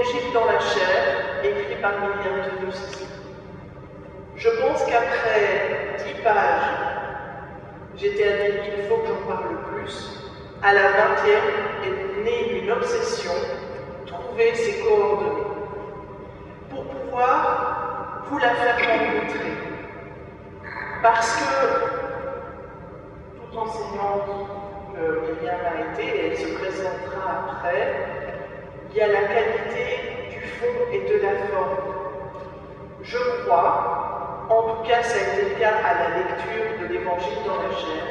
l'Évangile dans la chair, écrit par Myriam de Nussy. Je pense qu'après 10 pages, j'étais à dire qu'il faut que j'en parle plus. À la 20e est née une obsession, trouver ses coordonnées, pour pouvoir vous la faire rencontrer. Parce que, toute enseignante que Myriam a été, et elle se présentera après, il y a la qualité du fond et de la forme. Je crois, en tout cas ça a été le cas à la lecture de l'Évangile dans la chair,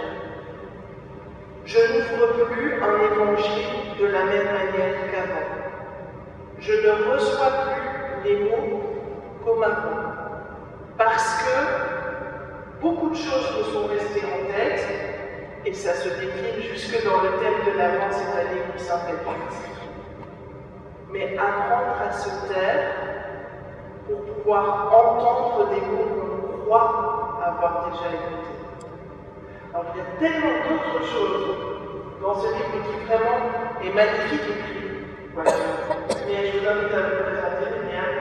je n'ouvre plus un évangile de la même manière qu'avant. Je ne reçois plus les mots comme avant. Parce que beaucoup de choses me sont restées en tête, et ça se décline jusque dans le thème de l'Avent cette année qui s'appelle Partie. Mais apprendre à se taire pour pouvoir entendre des mots qu'on croit avoir déjà écoutés. Alors, il y a tellement d'autres choses dans ce livre qui vraiment est magnifique écrit. Voilà. Mais je vous invite à vous présenter Myriam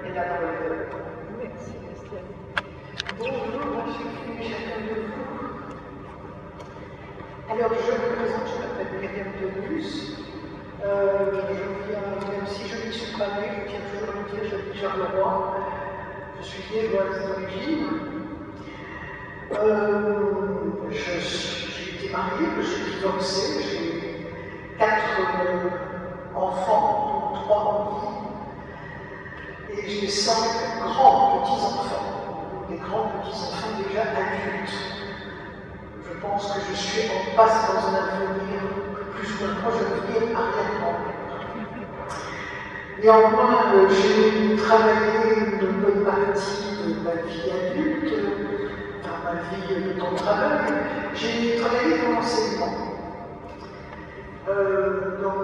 et la parole est à vous. Merci, Estelle. Bonjour à chacune et chacun de vous. Alors, je me présente, je m'appelle Myriam de Nussy. Je viens, même si je n'y suis pas née, je tiens toujours à le dire, j'habite Charleroi. Je suis liégeoise d'origine. J'ai été mariée, je suis divorcée, j'ai 4 enfants, dont 3 en vie, et j'ai 5 grands petits-enfants, des grands petits-enfants déjà adultes. Je pense que je suis en passe dans un avenir plus ou moins proche de devenir arrière-grand-mère. Néanmoins, j'ai travaillé une bonne partie de ma vie adulte, ma vie de temps de travail. J'ai travaillé dans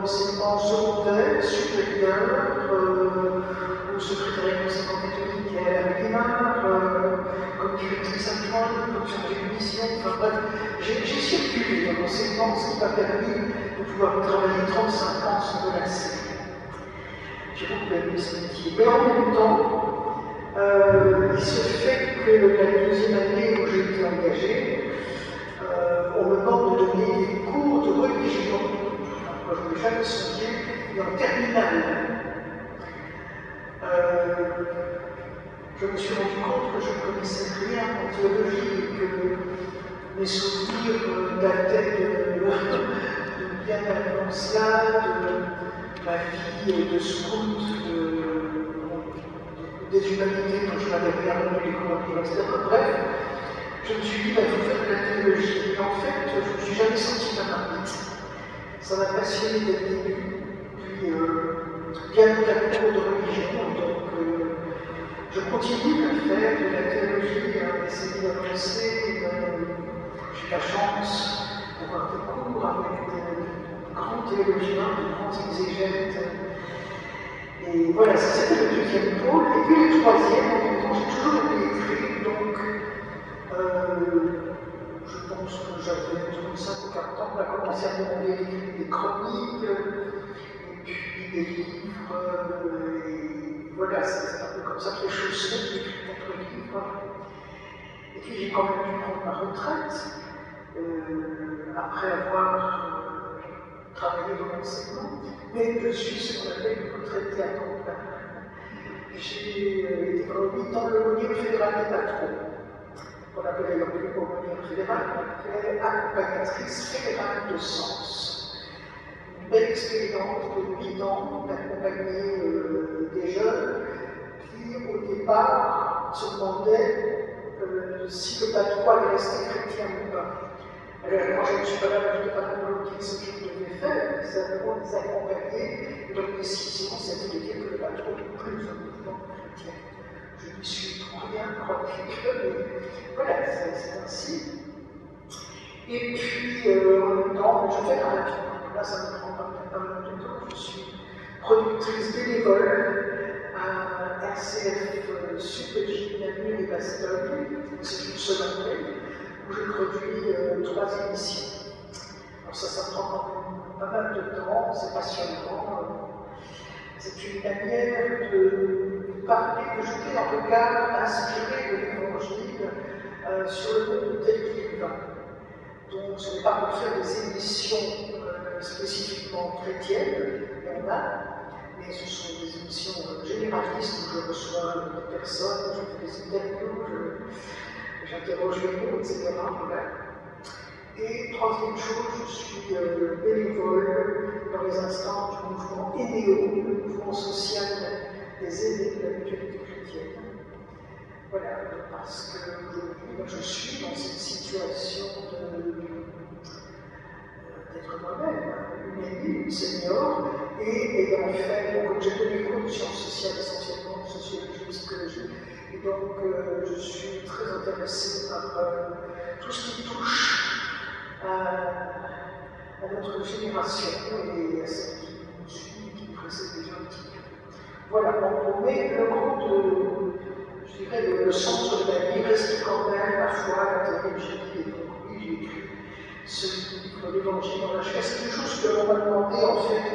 l'enseignement secondaire, supérieur, au secrétariat d'enseignement catholique et à la Weimar, comme directrice adjointe, comme chargée de mission, enfin bref, j'ai circulé dans l'enseignement, ce qui m'a permis de pouvoir travailler 35 ans sans menacer. J'ai beaucoup aimé ce métier. Mais en même temps, il se fait que la deuxième année où j'ai été engagée, on me demande de donner des cours de religion. Moi, je ne l'ai jamais songé, et en terminale. Je me suis rendu compte que je ne connaissais rien en théologie et que mes souvenirs dataient de bien avant cela, de ma vie de scout, des humanités dont je n'avais rien retenu, les cours d'université. Bref, je me suis dit, il faut faire de la théologie. Et en fait, je ne me suis jamais senti ma marmite. Ça m'a passionné dès le début. Puis, bien au cours de religion, donc je continue à faire de la théologie, à essayer d'avancer. J'ai la chance d'avoir des cours avec de grands théologiens, de grands exégètes. Et voilà, c'était le deuxième pôle. Et puis le troisième, en même temps, j'ai toujours été écrit, donc je pense que j'avais entre 5 ou 4 ans, on a commencé à demander des chroniques, et puis des livres, et voilà, c'est un peu comme ça que les choses sont, j'ai écrit 4 livres. Et puis j'ai quand même dû prendre ma retraite, après avoir travaillé dans l'enseignement, mais je suis ce qu'on appelle une retraitée à temps plein. J'ai été pendant 8 ans l'aumônière fédérale des patrons, qu'on appelle d'ailleurs plus aumônière fédérale, elle est accompagnatrice fédérale de sens. Une belle expérience de 8 ans d'accompagner des jeunes qui, au départ, se demandaient si le patron allait rester chrétien ou pas. Alors, moi, je ne suis pas là, je n'ai pas bloqué ce que je devais faire, c'est simplement les accompagner. Et donc, décision, c'était de dire que le patron n'est plus un mouvement chrétien. Je n'y suis pour rien, mais voilà, c'est ainsi. Et puis, en même temps, je fais rapidement. Là, ça ne me prend pas mal de temps. Je suis productrice bénévole à RCF Sud-Belgique, Namur et Bastogne. C'est une seule année où je produis 3 émissions. Alors ça prend quand même pas mal de temps, c'est passionnant. C'est une manière de parler, de jeter un regard inspiré de l'Évangile sur le monde tel qu'il va. Donc ce n'est pas pour faire des émissions spécifiquement chrétiennes, il y en a, mais ce sont des émissions généralistes où je reçois des personnes, je fais des interviews, j'interroge les mots, etc. Voilà. Et troisième chose, je suis bénévole dans les instances du mouvement EDEO, le mouvement social des aînés de la mutualité chrétienne. Voilà, parce que je suis dans cette situation d'être moi-même, une aînée, une senior, et ayant fait, donc j'ai donné cours de sciences sociales essentiellement, de sociologie, psychologie, et donc je suis très intéressée par tout ce qui touche à notre génération et à celle qui nous suit, qui nous précède déjà un petit peu. Voilà, donc, mais le gros je dirais, le centre de ma vie reste quand même la foi, la théologie, et donc oui, j'ai écrit ce livre d'Évangile dans la chair. C'est quelque chose que l'on m'a demandé, en fait,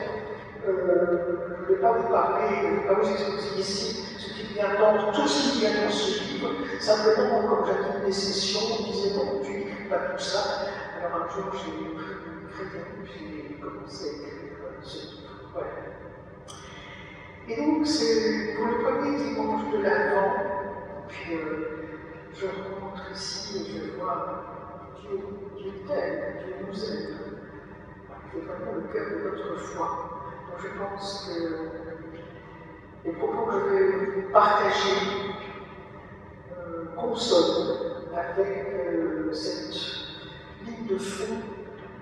je ne vais pas vous parler, je ne vais pas vous exposer ici ce qui vient dans tout ce qui vient dans ce livre, simplement, comme j'anime des sessions, on disait, bon, tu n'écris pas tout ça. Alors un jour, j'ai commencé à écrire ce livre. Voilà. Et donc, c'est pour le premier dimanche de l'Avent, puis je rencontre ici et je vois Dieu t'aime, Dieu nous aime. C'est vraiment le cœur de notre foi. Donc je pense que les propos que je vais vous partager consonnent avec cette ligne de fond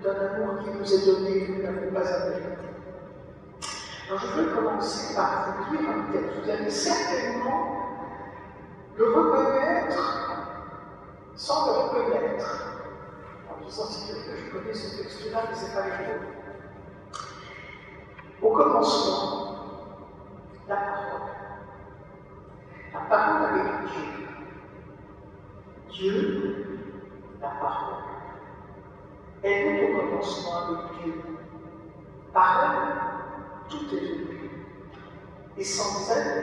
d'un amour qui nous est donné et que nous n'avons pas à mériter. Alors je veux commencer par vous lire un texte. Vous allez certainement le reconnaître sans le reconnaître. En disant que je connais ce texte-là, mais ce n'est pas le bon. Au commencement, la parole. La parole avec Dieu. Dieu, la parole. Elle est au commencement avec Dieu. Parole, tout est de lui. Et sans elle,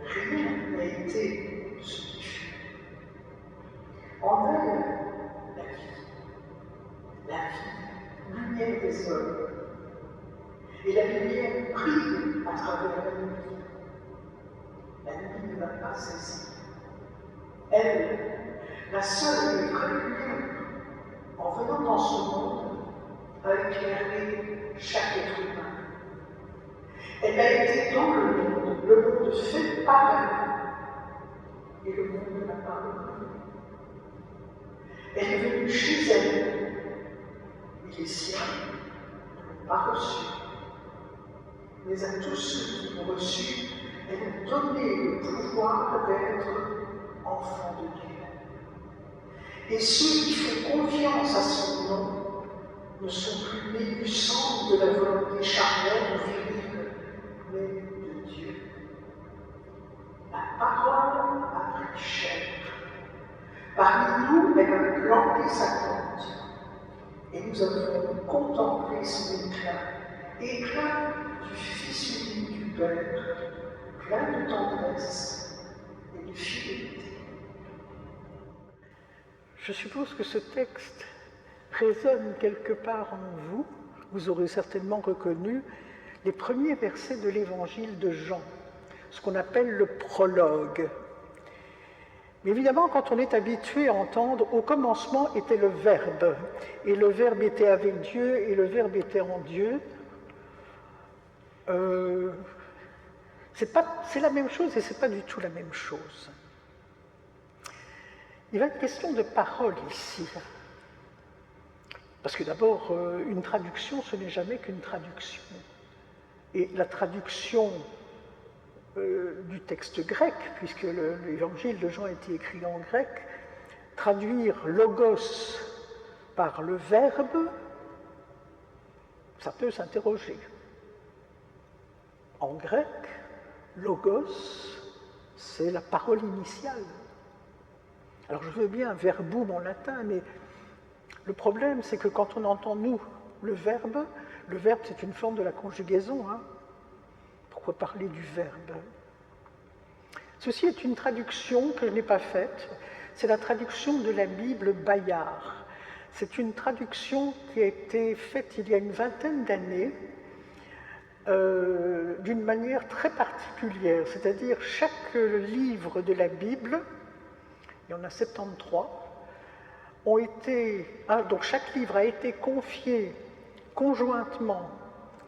rien n'a été ce qui fut. En elle, la vie, lumière des hommes. Et la lumière brille à travers la nuit. La nuit ne va pas cesser. Elle, la seule et vraie lumière, en venant dans ce monde, a éclairé chaque être humain. Elle a été dans le monde fait par elle, et le monde ne l'a pas reconnu. Elle est venue chez elle, et les siens ne l'ont pas reçue. Mais à tous ceux qui l'ont reçue, elle a donné le pouvoir d'être enfants de Dieu. Et ceux qui font confiance à son nom ne sont plus nés du sang de la volonté charnelle ou virile, mais de Dieu. La parole a pris chair. Parmi nous, elle a planté sa tente. Et nous avons contemplé son éclat du Fils unique du Père, plein de tendresse et de fidélité. Je suppose que ce texte résonne quelque part en vous. Vous aurez certainement reconnu les premiers versets de l'évangile de Jean, ce qu'on appelle le prologue. Mais évidemment, quand on est habitué à entendre, au commencement était le Verbe, et le Verbe était avec Dieu, et le Verbe était en Dieu, c'est la même chose et ce n'est pas du tout la même chose. Il va être question de parole ici. Parce que d'abord, une traduction, ce n'est jamais qu'une traduction. Et la traduction du texte grec, puisque l'évangile de Jean a été écrit en grec, traduire logos par le verbe, ça peut s'interroger. En grec, logos, c'est la parole initiale. Alors je veux bien verbum en latin, mais le problème c'est que quand on entend nous le verbe c'est une forme de la conjugaison. pourquoi parler du Verbe? Ceci est une traduction que je n'ai pas faite, c'est la traduction de la Bible Bayard. C'est une traduction qui a été faite il y a une vingtaine d'années d'une manière très particulière, c'est-à-dire chaque livre de la Bible, il y en a 73, donc chaque livre a été confié conjointement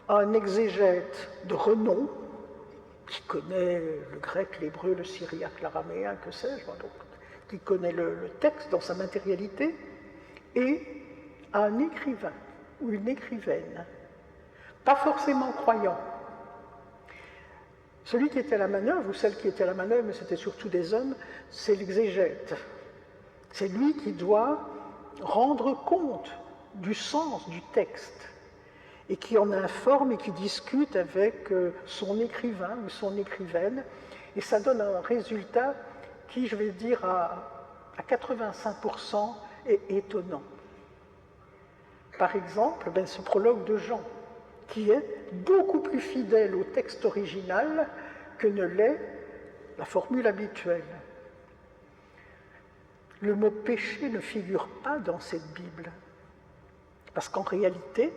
à un exégète de renom, qui connaît le grec, l'hébreu, le syriaque, l'araméen, que sais-je, donc qui connaît le texte dans sa matérialité, et à un écrivain ou une écrivaine, pas forcément croyant. Celui qui était à la manœuvre, ou celle qui était à la manœuvre, mais c'était surtout des hommes, c'est l'exégète. C'est lui qui doit rendre compte du sens du texte et qui en informe et qui discute avec son écrivain ou son écrivaine, et ça donne un résultat qui, je vais dire, à 85% est étonnant. Par exemple, ce prologue de Jean, qui est beaucoup plus fidèle au texte original que ne l'est la formule habituelle. Le mot péché ne figure pas dans cette Bible, parce qu'en réalité,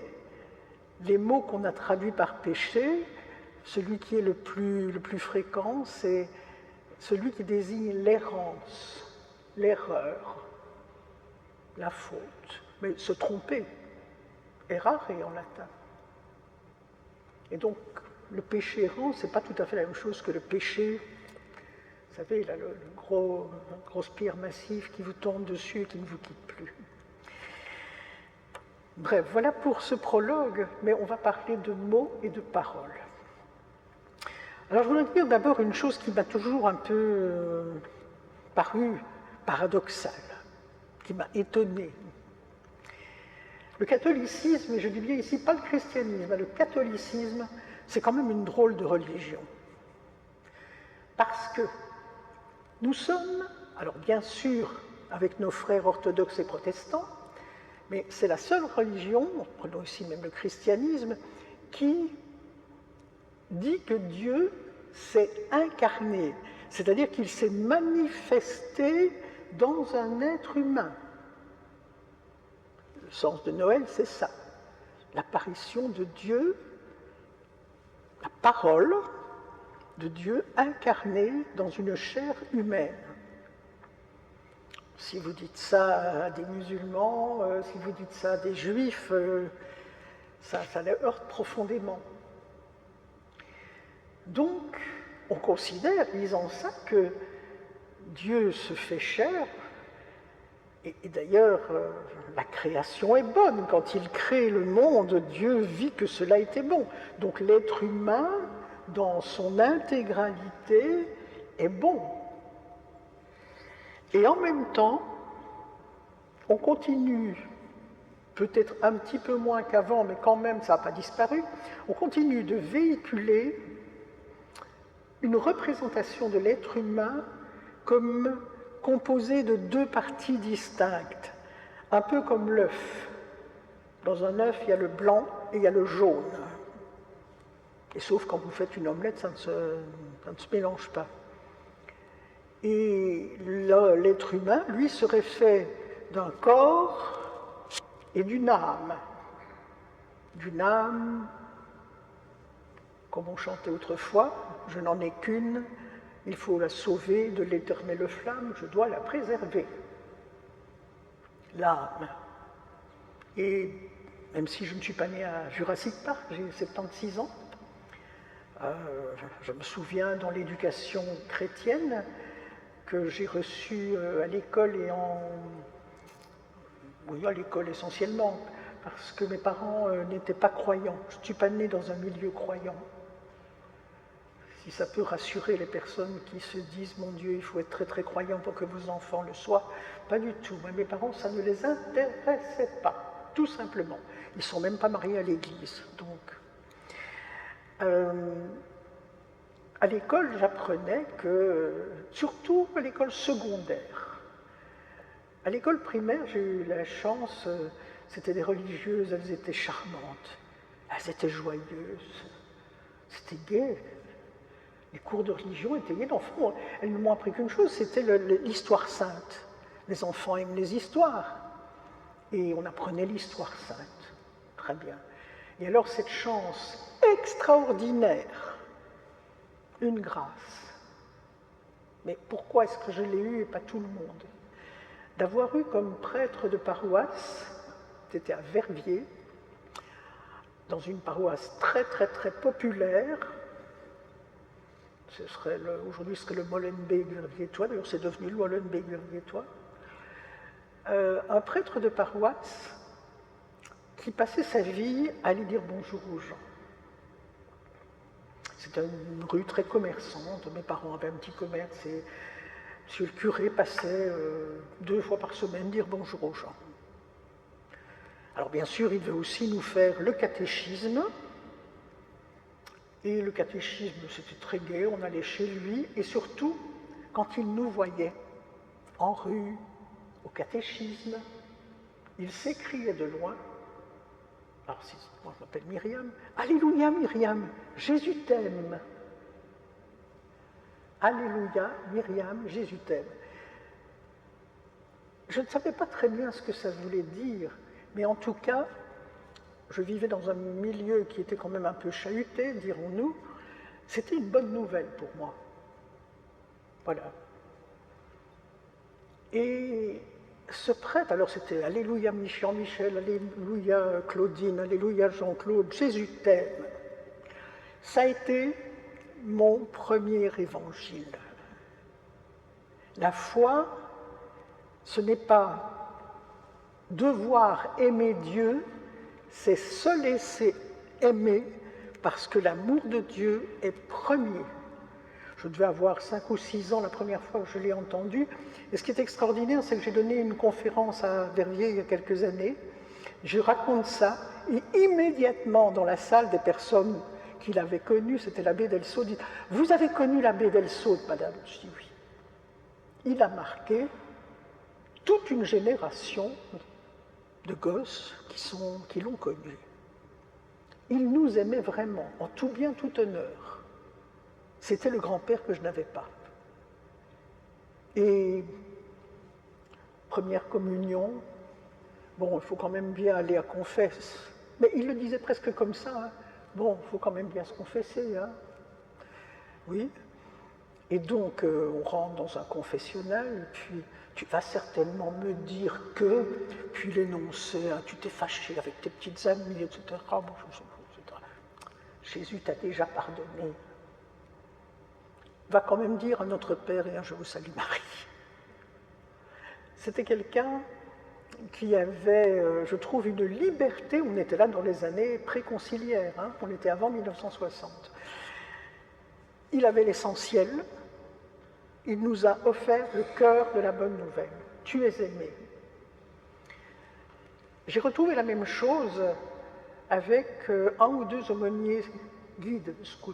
les mots qu'on a traduits par péché, celui qui est le plus fréquent, c'est celui qui désigne l'errance, l'erreur, la faute, mais se tromper, errare en latin. Et donc, le péché errant, ce n'est pas tout à fait la même chose que le péché, vous savez, là, la grosse pierre massive qui vous tombe dessus et qui ne vous quitte plus. Bref, voilà pour ce prologue, mais on va parler de mots et de paroles. Alors, je voudrais dire d'abord une chose qui m'a toujours un peu paru paradoxale, qui m'a étonnée. Le catholicisme, et je dis bien ici pas le christianisme, le catholicisme, c'est quand même une drôle de religion. Parce que nous sommes, alors bien sûr, avec nos frères orthodoxes et protestants, mais c'est la seule religion, prenons ici même le christianisme, qui dit que Dieu s'est incarné, c'est-à-dire qu'il s'est manifesté dans un être humain. Le sens de Noël, c'est ça, l'apparition de Dieu, la parole de Dieu incarnée dans une chair humaine. Si vous dites ça à des musulmans, si vous dites ça à des juifs, ça les heurte profondément. Donc, on considère, disant ça, que Dieu se fait chair, et d'ailleurs, la création est bonne. Quand il crée le monde, Dieu vit que cela était bon. Donc l'être humain, dans son intégralité, est bon. Et en même temps, on continue, peut-être un petit peu moins qu'avant, mais quand même ça n'a pas disparu, on continue de véhiculer une représentation de l'être humain comme composé de deux parties distinctes, un peu comme l'œuf. Dans un œuf, il y a le blanc et il y a le jaune. Et sauf quand vous faites une omelette, ça ne se mélange pas. Et l'être humain, lui, serait fait d'un corps et d'une âme. D'une âme, comme on chantait autrefois, je n'en ai qu'une, il faut la sauver de l'éternelle flamme, je dois la préserver. L'âme. Et même si je ne suis pas né à Jurassic Park, j'ai 76 ans, je me souviens dans l'éducation chrétienne que j'ai reçue à l'école oui, à l'école essentiellement, parce que mes parents n'étaient pas croyants. Je ne suis pas né dans un milieu croyant. Si ça peut rassurer les personnes qui se disent « Mon Dieu, il faut être très très croyant pour que vos enfants le soient », pas du tout. Mes parents, ça ne les intéressait pas, tout simplement. Ils ne sont même pas mariés à l'église. Donc, à l'école, j'apprenais que, surtout à l'école secondaire, à l'école primaire, j'ai eu la chance, c'était des religieuses, elles étaient charmantes, elles étaient joyeuses, c'était gai. Les cours de religion étaient d'enfants. Elles ne m'ont appris qu'une chose, c'était l'histoire sainte. Les enfants aiment les histoires. Et on apprenait l'histoire sainte. Très bien. Et alors cette chance extraordinaire, une grâce. Mais pourquoi est-ce que je l'ai eue et pas tout le monde? D'avoir eu comme prêtre de paroisse, c'était à Verviers, dans une paroisse très très très populaire. Aujourd'hui ce serait le Molenbeek-Verviétois, d'ailleurs c'est devenu le Molenbeek-Verviétois. Un prêtre de paroisse qui passait sa vie à aller dire bonjour aux gens. C'était une rue très commerçante, mes parents avaient un petit commerce et monsieur le curé passait 2 fois par semaine dire bonjour aux gens. Alors bien sûr, il devait aussi nous faire le catéchisme. Et le catéchisme, c'était très gai, on allait chez lui. Et surtout, quand il nous voyait en rue, au catéchisme, il s'écriait de loin. Alors, moi je m'appelle Myriam. Alléluia Myriam, Jésus t'aime. Alléluia Myriam, Jésus t'aime. Je ne savais pas très bien ce que ça voulait dire. Mais en tout cas, je vivais dans un milieu qui était quand même un peu chahuté, dirons-nous. C'était une bonne nouvelle pour moi. Voilà. Et ce prêtre, alors c'était Alléluia Jean-Michel, Alléluia Claudine, Alléluia Jean-Claude, Jésus t'aime. Ça a été mon premier évangile. La foi, ce n'est pas devoir aimer Dieu, c'est se laisser aimer parce que l'amour de Dieu est premier. Je devais avoir 5 ou 6 ans la première fois que je l'ai entendu. Et ce qui est extraordinaire, c'est que j'ai donné une conférence à Verviers il y a quelques années. Je raconte ça et immédiatement dans la salle des personnes qui l'avaient connu, c'était l'abbé Delsault, dit « Vous avez connu l'abbé Delsault, madame ?» Je dis « Oui. » Il a marqué toute une génération de gosses qui l'ont connu. Il nous aimait vraiment, en tout bien, tout honneur. C'était le grand-père que je n'avais pas. Et première communion, bon, il faut quand même bien aller à confesse. Mais il le disait presque comme ça, hein. Bon, il faut quand même bien se confesser, hein. Oui. Et donc, on rentre dans un confessionnal, et puis tu vas certainement me dire que, puis l'énoncer, hein, tu t'es fâché avec tes petites amies, etc. Bon, etc. Jésus t'a déjà pardonné. Va quand même dire à notre Père et un Je vous salue Marie. C'était quelqu'un qui avait, je trouve, une liberté. On était là dans les années préconciliaires, hein, on était avant 1960. Il avait l'essentiel. Il nous a offert le cœur de la bonne nouvelle. Tu es aimé. J'ai retrouvé la même chose avec un ou deux aumôniers guides, scouts,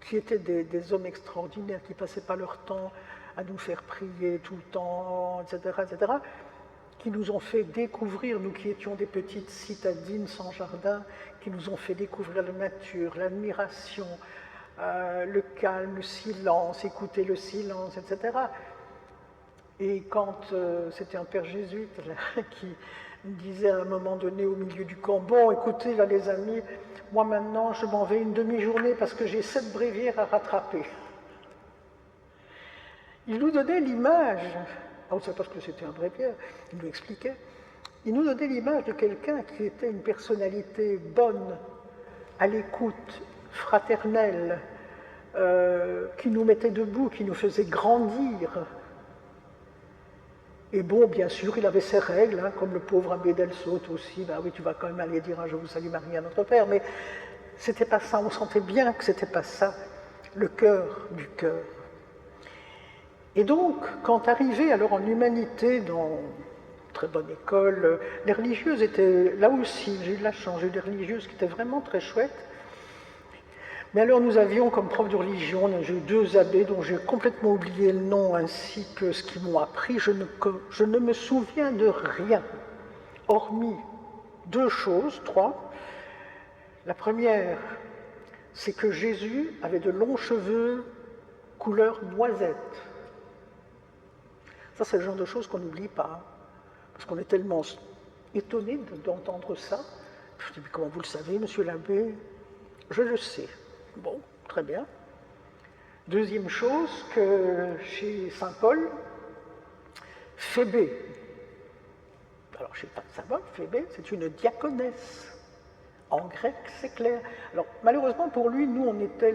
qui étaient des hommes extraordinaires, qui ne passaient pas leur temps à nous faire prier tout le temps, etc., qui nous ont fait découvrir, nous qui étions des petites citadines sans jardin, qui nous ont fait découvrir la nature, l'admiration, le calme, le silence, écouter le silence, etc. Et quand c'était un père jésuite là, qui me disait à un moment donné au milieu du camp, bon, écoutez là les amis, moi maintenant je m'en vais une demi-journée parce que j'ai 7 bréviaires à rattraper. Il nous donnait l'image, c'est parce que c'était un bréviaire, il nous expliquait, il nous donnait l'image de quelqu'un qui était une personnalité bonne, à l'écoute, fraternelle, qui nous mettait debout, qui nous faisait grandir. Et bon, bien sûr, il avait ses règles, hein, comme le pauvre abbé Delsault aussi, ben oui, tu vas quand même aller dire un Je vous salue Marie à notre Père, mais c'était pas ça, on sentait bien que c'était pas ça, le cœur du cœur. Et donc, quand arrivé alors en humanité, dans une très bonne école, les religieuses étaient, là aussi, j'ai eu de la chance, j'ai eu des religieuses qui étaient vraiment très chouettes. Mais alors nous avions comme prof de religion, j'ai eu 2 abbés dont j'ai complètement oublié le nom ainsi que ce qu'ils m'ont appris. Je ne me souviens de rien, hormis 2 choses, 3. La première, c'est que Jésus avait de longs cheveux couleur noisette. Ça, c'est le genre de choses qu'on n'oublie pas, parce qu'on est tellement étonné d'entendre ça. Je dis, mais comment vous le savez, monsieur l'abbé? Je le sais. Bon, très bien. Deuxième chose, que chez saint Paul, Phébé, alors chez saint Paul, Phébé, c'est une diaconesse. En grec, c'est clair. Alors, malheureusement pour lui, nous, on était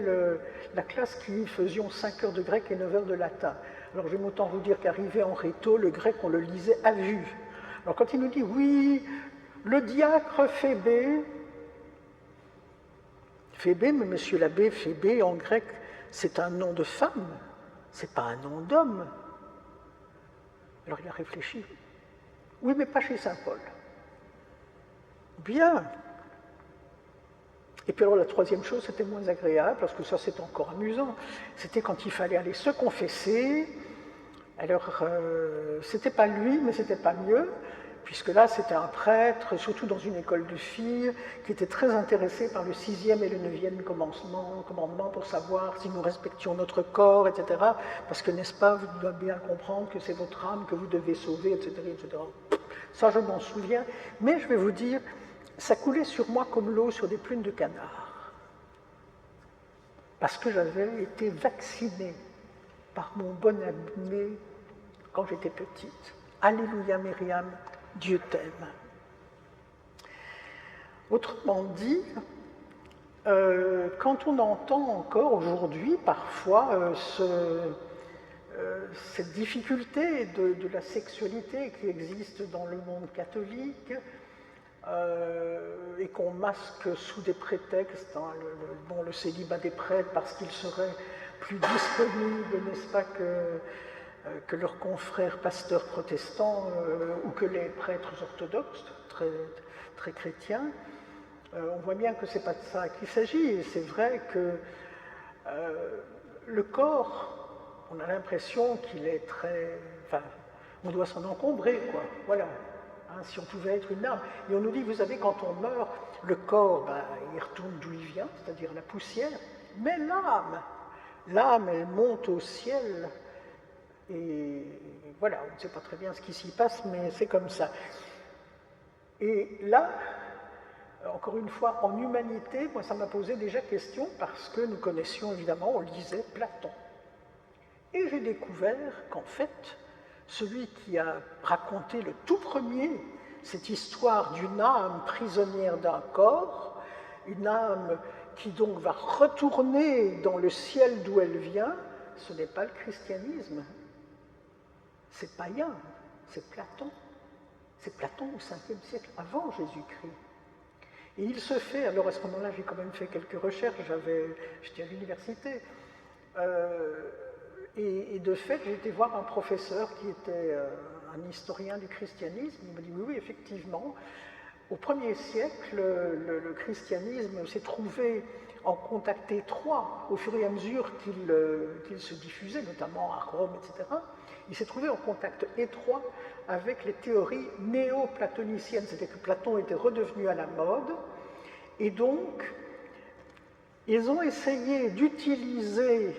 la classe qui faisions 5 heures de grec et 9 heures de latin. Alors, j'aime autant vous dire qu'arrivé en rhéto, le grec, on le lisait à vue. Alors, quand il nous dit, oui, le diacre Phébé, Phébé, mais monsieur l'abbé, Phébé, en grec, c'est un nom de femme, c'est pas un nom d'homme. Alors, il a réfléchi. Oui, mais pas chez saint Paul. Bien. Et puis alors la troisième chose, c'était moins agréable, parce que ça c'était encore amusant, c'était quand il fallait aller se confesser. Alors c'était pas lui, mais c'était pas mieux, puisque là c'était un prêtre, surtout dans une école de filles, qui était très intéressé par le 6e et le 9e commandement pour savoir si nous respections notre corps, etc. Parce que, n'est-ce pas, vous devez bien comprendre que c'est votre âme que vous devez sauver, etc. etc. Ça je m'en souviens, mais je vais vous dire, ça coulait sur moi comme l'eau sur des plumes de canard. Parce que j'avais été vaccinée par mon bon abbé quand j'étais petite. Alléluia Myriam, Dieu t'aime. Autrement dit, quand on entend encore aujourd'hui parfois cette difficulté de la sexualité qui existe dans le monde catholique, et qu'on masque sous des prétextes, hein, le célibat des prêtres parce qu'ils seraient plus disponibles, n'est-ce pas, que leurs confrères pasteurs protestants ou que les prêtres orthodoxes, très, très chrétiens. On voit bien que ce n'est pas de ça qu'il s'agit, et c'est vrai que le corps, on a l'impression qu'il est très... Enfin, on doit s'en encombrer, quoi, voilà. Hein, si on pouvait être une âme. Et on nous dit, vous savez, quand on meurt, le corps, il retourne d'où il vient, c'est-à-dire la poussière, mais l'âme, elle monte au ciel, et voilà, on ne sait pas très bien ce qui s'y passe, mais c'est comme ça. Et là, encore une fois, en humanité, moi ça m'a posé déjà question, parce que nous connaissions évidemment, on lisait Platon. Et j'ai découvert qu'en fait, celui qui a raconté le tout premier cette histoire d'une âme prisonnière d'un corps, une âme qui donc va retourner dans le ciel d'où elle vient, ce n'est pas le christianisme, c'est païen, c'est Platon. C'est Platon au 5e siècle, avant Jésus-Christ. Et il se fait, alors à ce moment-là j'ai quand même fait quelques recherches, j'étais à l'université, et de fait, j'ai été voir un professeur qui était un historien du christianisme. Il m'a dit, oui, effectivement, au 1er siècle, le christianisme s'est trouvé en contact étroit au fur et à mesure qu'il se diffusait, notamment à Rome, etc. Il s'est trouvé en contact étroit avec les théories néo-platoniciennes, c'est-à-dire que Platon était redevenu à la mode, et donc ils ont essayé d'utiliser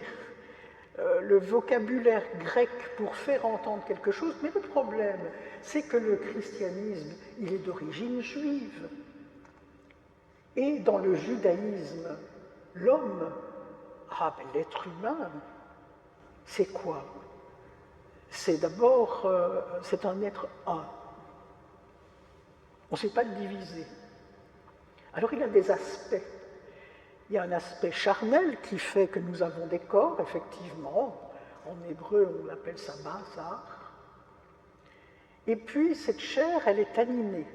le vocabulaire grec pour faire entendre quelque chose, mais le problème, c'est que le christianisme, il est d'origine juive. Et dans le judaïsme, l'homme, l'être humain, c'est quoi? C'est d'abord, c'est un être un. On ne sait pas le diviser. Alors il a des aspects. Il y a un aspect charnel qui fait que nous avons des corps, effectivement. En hébreu, on appelle ça basar. Et puis, cette chair, elle est animée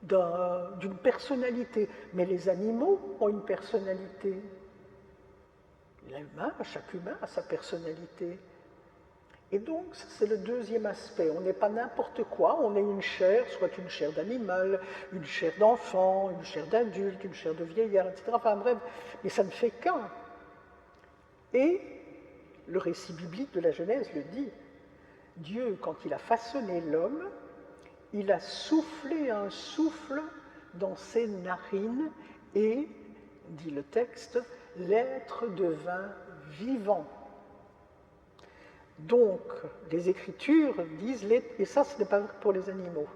d'une personnalité. Mais les animaux ont une personnalité. Chaque humain a sa personnalité. Et donc, c'est le deuxième aspect. On n'est pas n'importe quoi, on est une chair, soit une chair d'animal, une chair d'enfant, une chair d'adulte, une chair de vieillard, etc. Enfin bref, mais ça ne fait qu'un. Et le récit biblique de la Genèse le dit. Dieu, quand il a façonné l'homme, il a soufflé un souffle dans ses narines et dit le texte, l'être devint vivant. Donc, les Écritures disent, et ça, ce n'est pas vrai pour les animaux.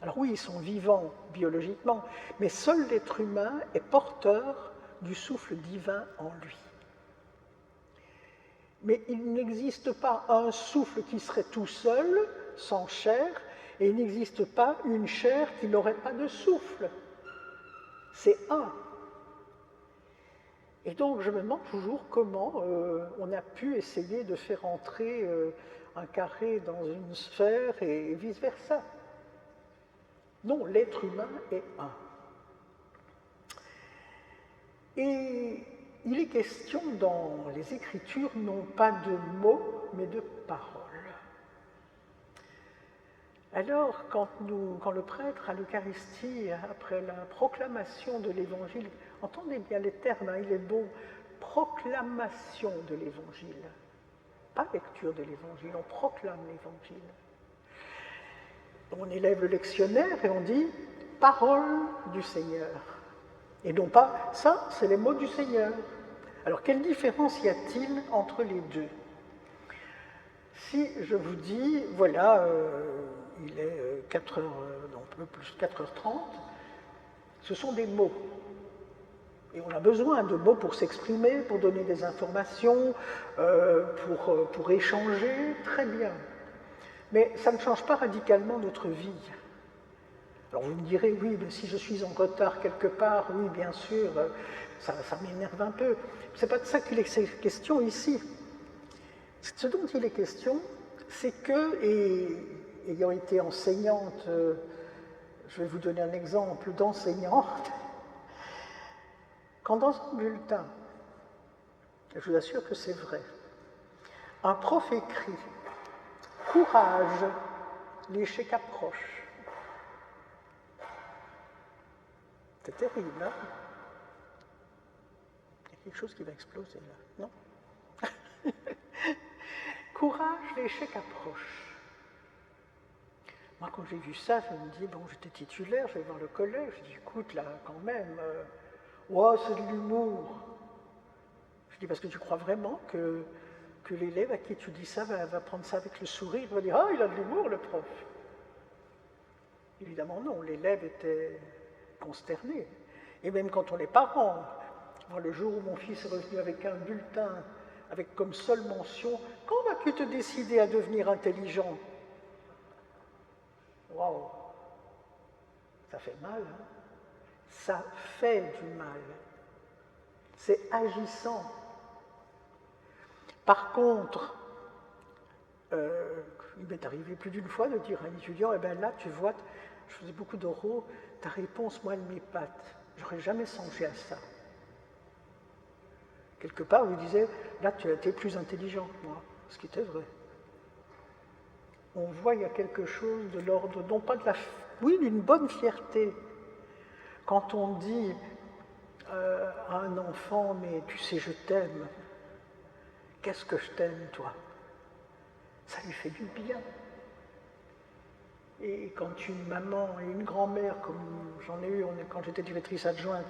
Alors oui, ils sont vivants biologiquement, mais seul l'être humain est porteur du souffle divin en lui. Mais il n'existe pas un souffle qui serait tout seul, sans chair, et il n'existe pas une chair qui n'aurait pas de souffle. C'est un. Et donc je me demande toujours comment on a pu essayer de faire entrer un carré dans une sphère et vice-versa. Non, l'être humain est un. Et il est question dans les Écritures non pas de mots, mais de paroles. Alors, quand le prêtre à l'Eucharistie, après la proclamation de l'Évangile, entendez bien les termes, hein, il est bon, proclamation de l'Évangile, pas lecture de l'Évangile, on proclame l'Évangile. On élève le lectionnaire et on dit « parole du Seigneur ». Et non pas « ça, c'est les mots du Seigneur ». Alors, quelle différence y a-t-il entre les deux? Si je vous dis, voilà, il est 4h, non, un peu plus 4h30, ce sont des mots. Et on a besoin de mots pour s'exprimer, pour donner des informations, pour échanger, très bien. Mais ça ne change pas radicalement notre vie. Alors vous me direz, oui, mais si je suis en retard quelque part, oui, bien sûr, ça m'énerve un peu. Ce n'est pas de ça qu'il est question ici. Ce dont il est question, c'est que, et ayant été enseignante, je vais vous donner un exemple d'enseignante, quand dans un bulletin, je vous assure que c'est vrai, un prof écrit « Courage, l'échec approche ». C'est terrible, hein? Il y a quelque chose qui va exploser là, non? Courage, l'échec approche. Moi, quand j'ai vu ça, je me dis, bon, j'étais titulaire, je vais voir le collège, je dis, écoute, là, quand même, wow, c'est de l'humour. Je dis, parce que tu crois vraiment que l'élève à qui tu dis ça va prendre ça avec le sourire, va dire, ah, il a de l'humour, le prof. Évidemment, non, l'élève était consterné. Et même quand on est parent, moi, le jour où mon fils est revenu avec un bulletin, avec comme seule mention, quand vas-tu te décider à devenir intelligent? Waouh, ça fait mal, hein? Ça fait du mal. C'est agissant. Par contre, il m'est arrivé plus d'une fois de dire à un étudiant, eh bien là, tu vois, je faisais beaucoup d'oraux, ta réponse, moi, elle m'épate. J'aurais jamais songé à ça. Quelque part, il disait, là, tu as été plus intelligent que moi, ce qui était vrai. On voit, il y a quelque chose de l'ordre, non pas de la... Oui, d'une bonne fierté. Quand on dit à un enfant, mais tu sais, je t'aime. Qu'est-ce que je t'aime, toi? Ça lui fait du bien. Et quand une maman et une grand-mère, comme j'en ai eu quand j'étais directrice adjointe,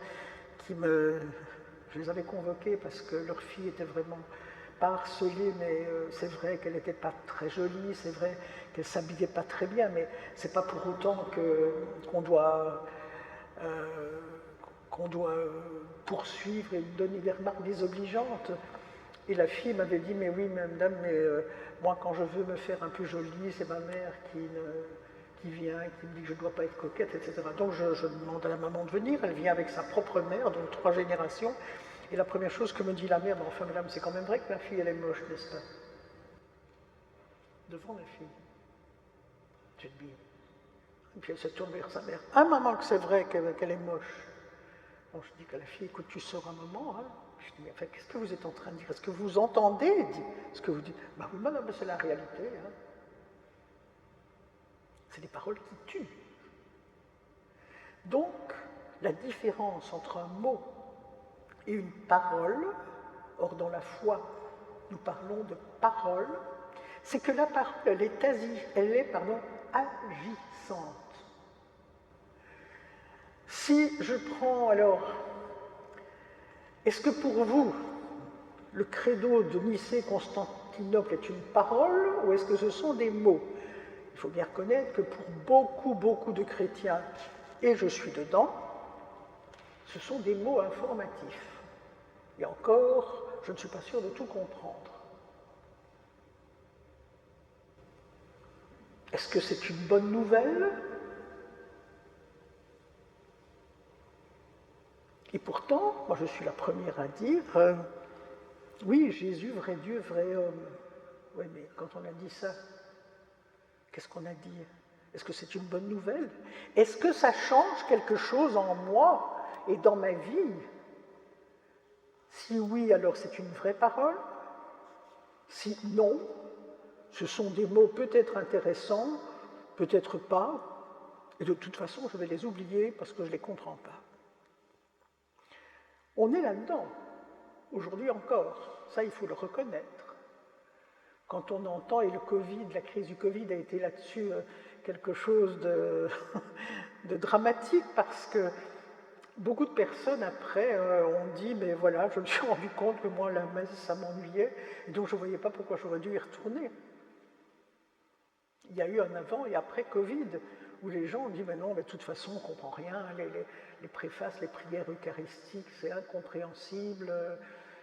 je les avais convoquées parce que leur fille était vraiment pas harcelée, mais c'est vrai qu'elle n'était pas très jolie, c'est vrai qu'elle ne s'habillait pas très bien, mais c'est pas pour autant qu'on doit poursuivre et donner des remarques désobligeantes. Et la fille m'avait dit, mais oui, madame, mais moi, quand je veux me faire un peu jolie, c'est ma mère qui vient, qui me dit que je ne dois pas être coquette, etc. Donc je demande à la maman de venir, elle vient avec sa propre mère, donc 3 générations, et la première chose que me dit la mère, ben, enfin madame, c'est quand même vrai que ma fille, elle est moche, n'est-ce pas? Devant la fille. Je dis, et puis elle se tourne vers sa mère. Ah maman, que c'est vrai qu'elle est moche. Bon, je dis à la fille, écoute, tu sors un moment, hein. Je dis, enfin, qu'est-ce que vous êtes en train de dire? Est-ce que vous entendez ce que vous dites? Ben oui, madame, c'est la réalité, hein. C'est des paroles qui tuent. Donc, la différence entre un mot et une parole, or dans la foi, nous parlons de parole, c'est que la parole, elle est agissante. Si je prends alors Est-ce que pour vous, le credo de Nicée-Constantinople est une parole ou est-ce que ce sont des mots? Il faut bien reconnaître que pour beaucoup de chrétiens, et je suis dedans, ce sont des mots informatifs. Et encore, je ne suis pas sûr de tout comprendre. Est-ce que c'est une bonne nouvelle? Et pourtant, moi je suis la première à dire, oui, Jésus, vrai Dieu, vrai homme. Oui, mais quand on a dit ça, qu'est-ce qu'on a dit? Est-ce que c'est une bonne nouvelle? Est-ce que ça change quelque chose en moi et dans ma vie? Si oui, alors c'est une vraie parole. Si non, ce sont des mots peut-être intéressants, peut-être pas, et de toute façon, je vais les oublier parce que je ne les comprends pas. On est là-dedans, aujourd'hui encore, ça il faut le reconnaître. Quand on entend, et le Covid, la crise du Covid a été là-dessus quelque chose de, de dramatique, parce que beaucoup de personnes après ont dit, mais voilà, je me suis rendu compte que moi la messe ça m'ennuyait, et donc je ne voyais pas pourquoi j'aurais dû y retourner. Il y a eu un avant et après Covid, où les gens ont dit, mais non, mais de toute façon, on ne comprend rien, les préfaces, les prières eucharistiques, c'est incompréhensible,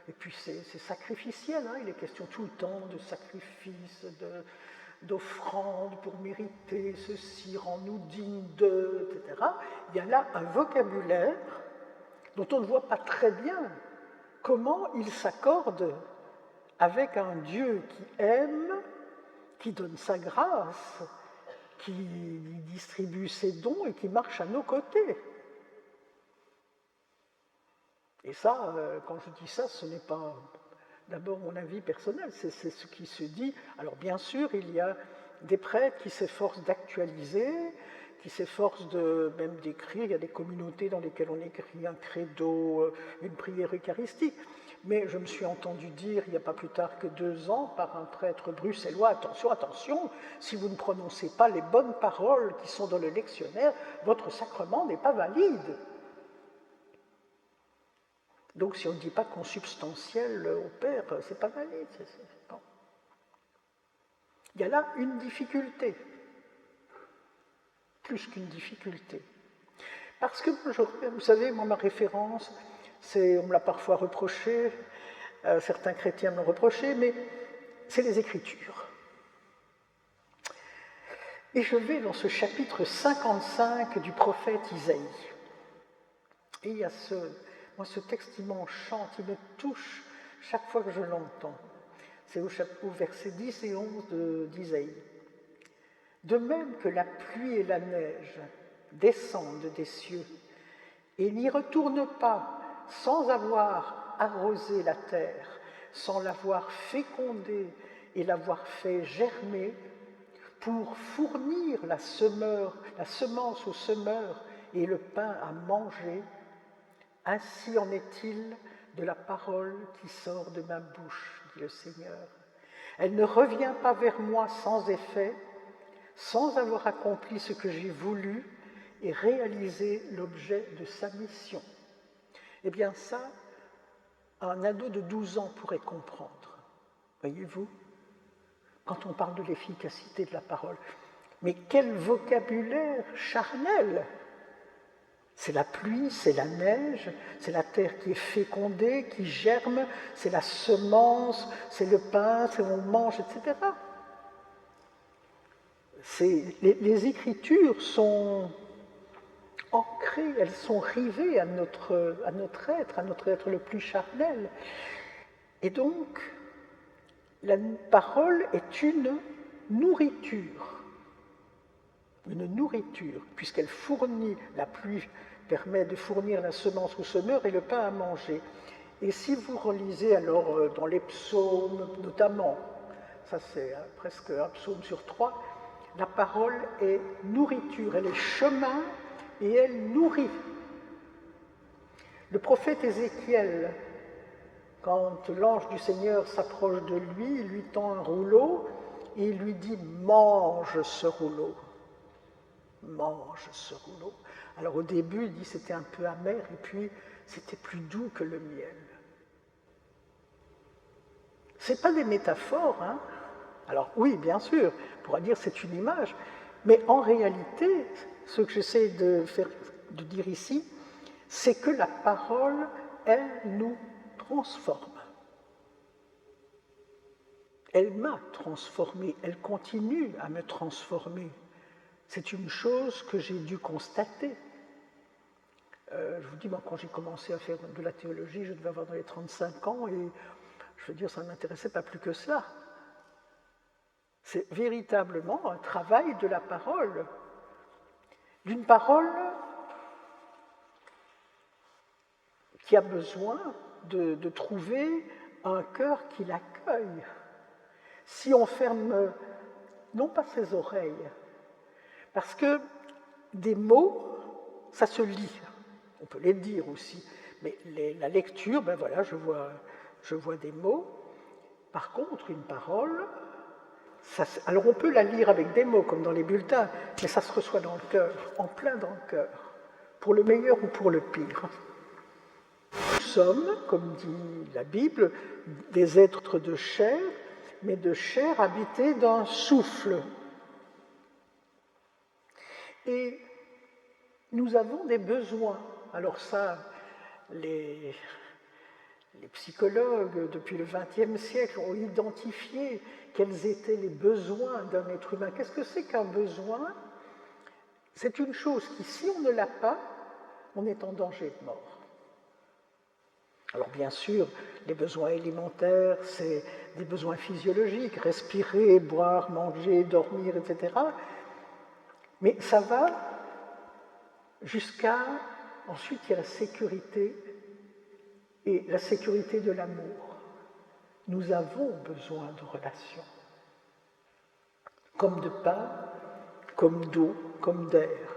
et puis c'est sacrificiel, hein, il est question tout le temps de sacrifices, d'offrandes pour mériter ceci, rends-nous dignes d'eux, etc. Il y a là un vocabulaire dont on ne voit pas très bien comment il s'accorde avec un Dieu qui aime, qui donne sa grâce, qui distribue ses dons et qui marche à nos côtés. Et ça, quand je dis ça, ce n'est pas d'abord mon avis personnel, c'est ce qui se dit. Alors bien sûr, il y a des prêtres qui s'efforcent d'actualiser, qui s'efforcent même d'écrire. Il y a des communautés dans lesquelles on écrit un credo, une prière eucharistique. Mais je me suis entendu dire, il n'y a pas plus tard que 2 ans, par un prêtre bruxellois, attention, attention, si vous ne prononcez pas les bonnes paroles qui sont dans le lectionnaire, votre sacrement n'est pas valide. Donc si on ne dit pas consubstantiel au Père, c'est pas valide. Bon. Il y a là une difficulté, plus qu'une difficulté. Parce que, vous savez, moi, ma référence, on me l'a parfois reproché, certains chrétiens me l'ont reproché, mais c'est les Écritures. Et je vais dans ce chapitre 55 du prophète Isaïe. Et il y a ce texte, il m'enchante, il me touche chaque fois que je l'entends. C'est au verset 10 et 11 d'Isaïe. De même que la pluie et la neige descendent des cieux et n'y retournent pas sans avoir arrosé la terre, sans l'avoir fécondée et l'avoir fait germer, pour fournir la semence au semeur et le pain à manger, ainsi en est-il de la parole qui sort de ma bouche, dit le Seigneur. Elle ne revient pas vers moi sans effet, sans avoir accompli ce que j'ai voulu et réalisé l'objet de sa mission. Eh bien ça, un ado de 12 ans pourrait comprendre. Voyez-vous, quand on parle de l'efficacité de la parole. Mais quel vocabulaire charnel! C'est la pluie, c'est la neige, c'est la terre qui est fécondée, qui germe, c'est la semence, c'est le pain, c'est on mange, etc. Les Écritures sont ancrées, elles sont rivées à notre être le plus charnel. Et donc, la parole est une nourriture, puisqu'elle fournit, la pluie permet de fournir la semence au semeur et le pain à manger. Et si vous relisez alors dans les psaumes notamment, ça c'est presque un psaume sur 3, la parole est nourriture, elle est chemin et elle nourrit. Le prophète Ézéchiel, quand l'ange du Seigneur s'approche de lui, il lui tend un rouleau et il lui dit « mange ce rouleau ». Mange ce rouleau. Alors au début, il dit c'était un peu amer et puis c'était plus doux que le miel. Ce n'est pas des métaphores, hein. Alors oui, bien sûr, on pourra dire c'est une image, mais en réalité, ce que j'essaie de dire ici, c'est que la parole, elle nous transforme. Elle m'a transformé, elle continue à me transformer. C'est une chose que j'ai dû constater. Je vous dis, moi, quand j'ai commencé à faire de la théologie, je devais avoir dans les 35 ans, et je veux dire, ça ne m'intéressait pas plus que cela. C'est véritablement un travail de la parole, d'une parole qui a besoin de trouver un cœur qui l'accueille. Si on ferme, non pas ses oreilles, parce que des mots, ça se lit, on peut les dire aussi, mais la lecture, ben voilà, je vois des mots. Par contre, une parole, alors on peut la lire avec des mots, comme dans les bulletins, mais ça se reçoit dans le cœur, en plein dans le cœur, pour le meilleur ou pour le pire. Nous sommes, comme dit la Bible, des êtres de chair, mais de chair habitée d'un souffle. Et nous avons des besoins. Alors ça, les psychologues, depuis le XXe siècle, ont identifié quels étaient les besoins d'un être humain. Qu'est-ce que c'est qu'un besoin? C'est une chose qui, si on ne l'a pas, on est en danger de mort. Alors bien sûr, les besoins élémentaires, c'est des besoins physiologiques, respirer, boire, manger, dormir, etc. Mais ça va jusqu'à... Ensuite, il y a la sécurité, et la sécurité de l'amour. Nous avons besoin de relations, comme de pain, comme d'eau, comme d'air.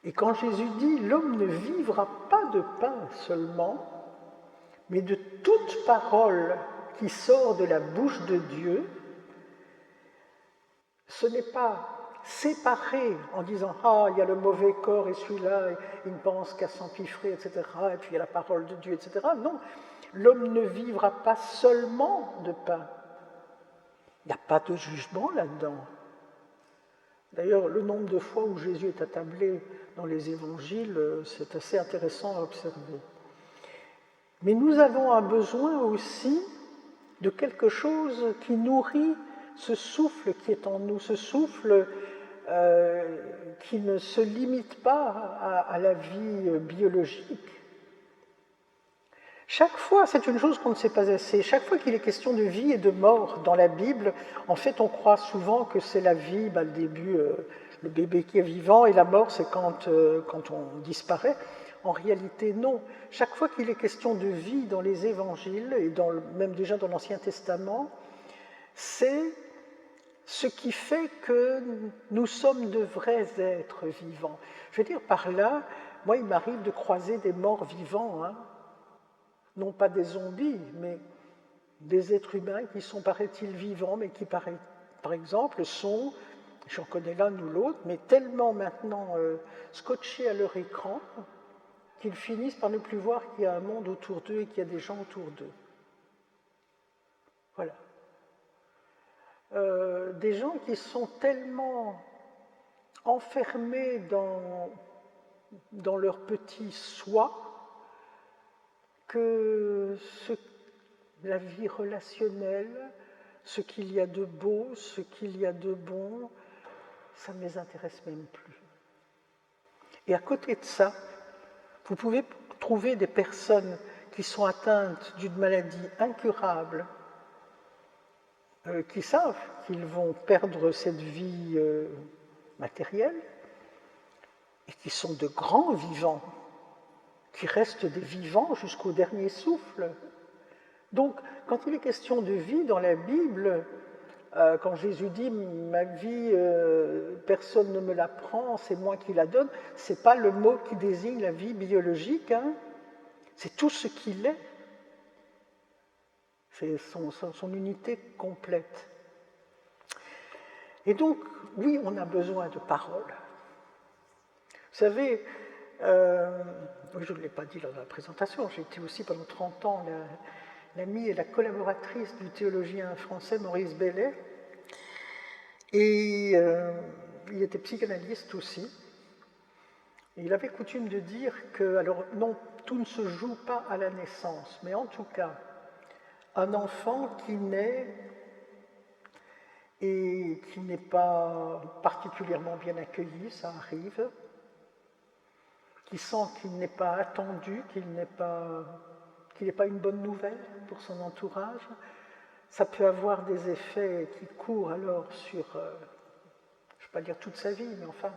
Et quand Jésus dit « l'homme ne vivra pas de pain seulement, mais de toute parole qui sort de la bouche de Dieu », ce n'est pas séparé en disant « ah, il y a le mauvais corps et celui-là, il ne pense qu'à s'empiffrer, etc. et puis il y a la parole de Dieu, etc. » Non, l'homme ne vivra pas seulement de pain. Il n'y a pas de jugement là-dedans. D'ailleurs, le nombre de fois où Jésus est attablé dans les évangiles, c'est assez intéressant à observer. Mais nous avons un besoin aussi de quelque chose qui nourrit ce souffle qui est en nous, ce souffle qui ne se limite pas à la vie biologique. Chaque fois, c'est une chose qu'on ne sait pas assez, chaque fois qu'il est question de vie et de mort dans la Bible, en fait, on croit souvent que c'est la vie, le début, le bébé qui est vivant, et la mort, c'est quand on disparaît. En réalité, non. Chaque fois qu'il est question de vie dans les évangiles, et même déjà dans l'Ancien Testament, c'est ce qui fait que nous sommes de vrais êtres vivants. Je veux dire, par là, moi, il m'arrive de croiser des morts vivants, hein. Non pas des zombies, mais des êtres humains qui sont, paraît-il, vivants, mais qui, par exemple, sont, j'en connais l'un ou l'autre, mais tellement maintenant scotchés à leur écran qu'ils finissent par ne plus voir qu'il y a un monde autour d'eux et qu'il y a des gens autour d'eux. Voilà. Des gens qui sont tellement enfermés dans leur petit soi que la vie relationnelle, ce qu'il y a de beau, ce qu'il y a de bon, ça ne les intéresse même plus. Et à côté de ça, vous pouvez trouver des personnes qui sont atteintes d'une maladie incurable, qui savent qu'ils vont perdre cette vie matérielle, et qui sont de grands vivants, qui restent des vivants jusqu'au dernier souffle. Donc, quand il est question de vie dans la Bible, quand Jésus dit « ma vie, personne ne me la prend, c'est moi qui la donne », ce n'est pas le mot qui désigne la vie biologique, hein. C'est tout ce qu'il est. C'est son unité complète. Et donc, oui, on a besoin de paroles. Vous savez, je ne l'ai pas dit lors de la présentation, j'ai été aussi pendant 30 ans l'amie et la collaboratrice du théologien français Maurice Bellet. Et il était psychanalyste aussi. Et il avait coutume de dire que, alors non, tout ne se joue pas à la naissance, mais en tout cas, un enfant qui naît et qui n'est pas particulièrement bien accueilli, ça arrive, qui sent qu'il n'est pas attendu, qu'il n'est pas une bonne nouvelle pour son entourage, ça peut avoir des effets qui courent alors sur, je ne vais pas dire toute sa vie, mais enfin,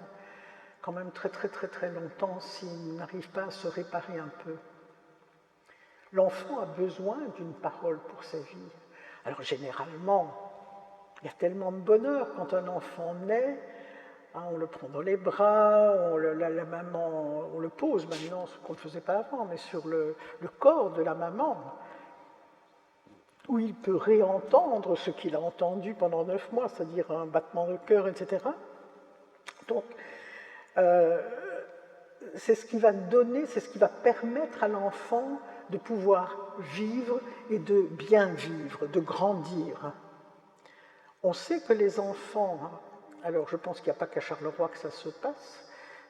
quand même très très très très longtemps s'il n'arrive pas à se réparer un peu. L'enfant a besoin d'une parole pour sa vie. Alors généralement, il y a tellement de bonheur quand un enfant naît, hein, on le prend dans les bras, la maman, on le pose maintenant, ce qu'on ne faisait pas avant, mais sur le corps de la maman, où il peut réentendre ce qu'il a entendu pendant 9 mois, c'est-à-dire un battement de cœur, etc. Donc, c'est ce qui va donner, c'est ce qui va permettre à l'enfant de pouvoir vivre et de bien vivre, de grandir. On sait que les enfants, alors je pense qu'il n'y a pas qu'à Charleroi que ça se passe,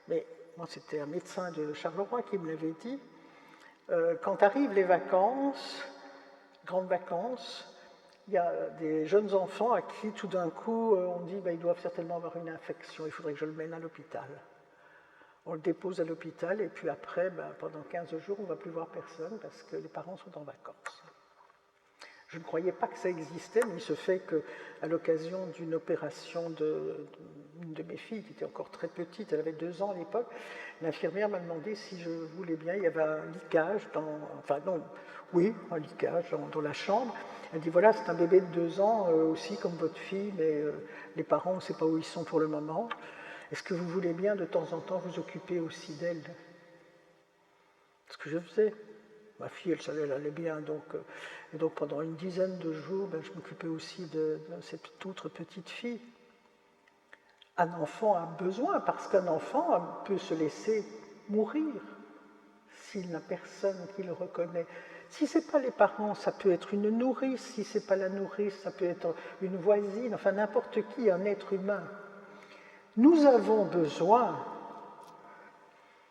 mais moi c'était un médecin de Charleroi qui me l'avait dit, quand arrivent les vacances, grandes vacances, il y a des jeunes enfants à qui tout d'un coup on dit ils doivent certainement avoir une infection, il faudrait que je le mène à l'hôpital. On le dépose à l'hôpital et puis après, pendant 15 jours, on ne va plus voir personne parce que les parents sont en vacances. Je ne croyais pas que ça existait, mais il se fait qu'à l'occasion d'une opération d'une de mes filles, qui était encore très petite, elle avait 2 ans à l'époque, l'infirmière m'a demandé si je voulais bien, il y avait un liquage un liquage dans la chambre. Elle dit voilà, c'est un bébé de 2 ans aussi comme votre fille, mais les parents, on ne sait pas où ils sont pour le moment. Est-ce que vous voulez bien de temps en temps vous occuper aussi d'elle? Ce que je faisais. Ma fille, elle allait bien, et donc pendant une dizaine de jours, je m'occupais aussi de cette autre petite fille. Un enfant a besoin, parce qu'un enfant peut se laisser mourir s'il n'a personne qui le reconnaît. Si ce n'est pas les parents, ça peut être une nourrice, si ce n'est pas la nourrice, ça peut être une voisine, enfin n'importe qui, un être humain. Nous avons besoin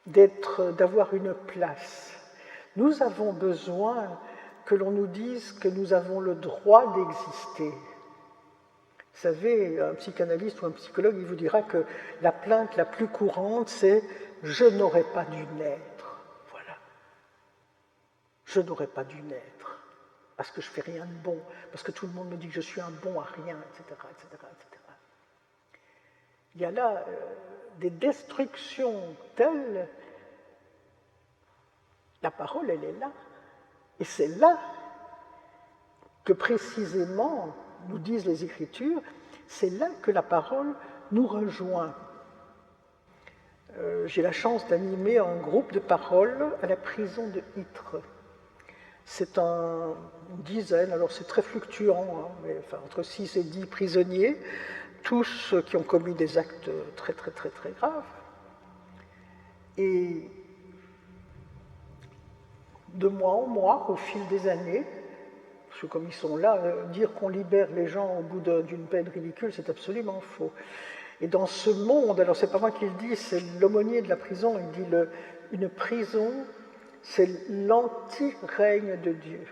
d'avoir une place. Nous avons besoin que l'on nous dise que nous avons le droit d'exister. Vous savez, un psychanalyste ou un psychologue, il vous dira que la plainte la plus courante, c'est « je n'aurais pas dû naître ». Voilà. Je n'aurais pas dû naître, parce que je ne fais rien de bon, parce que tout le monde me dit que je suis un bon à rien, etc., etc., etc. Il y a là des destructions telles. La parole, elle est là. Et c'est là que précisément, nous disent les Écritures, c'est là que la parole nous rejoint. J'ai la chance d'animer un groupe de parole à la prison de Ytre. C'est une dizaine, alors c'est très fluctuant, mais entre 6 et 10 prisonniers, tous qui ont commis des actes très très très très graves. Et de mois en mois, au fil des années, parce que comme ils sont là, dire qu'on libère les gens au bout d'une peine ridicule, c'est absolument faux. Et dans ce monde, alors c'est pas moi qui le dis, c'est l'aumônier de la prison, il dit une prison, c'est l'anti-règne de Dieu.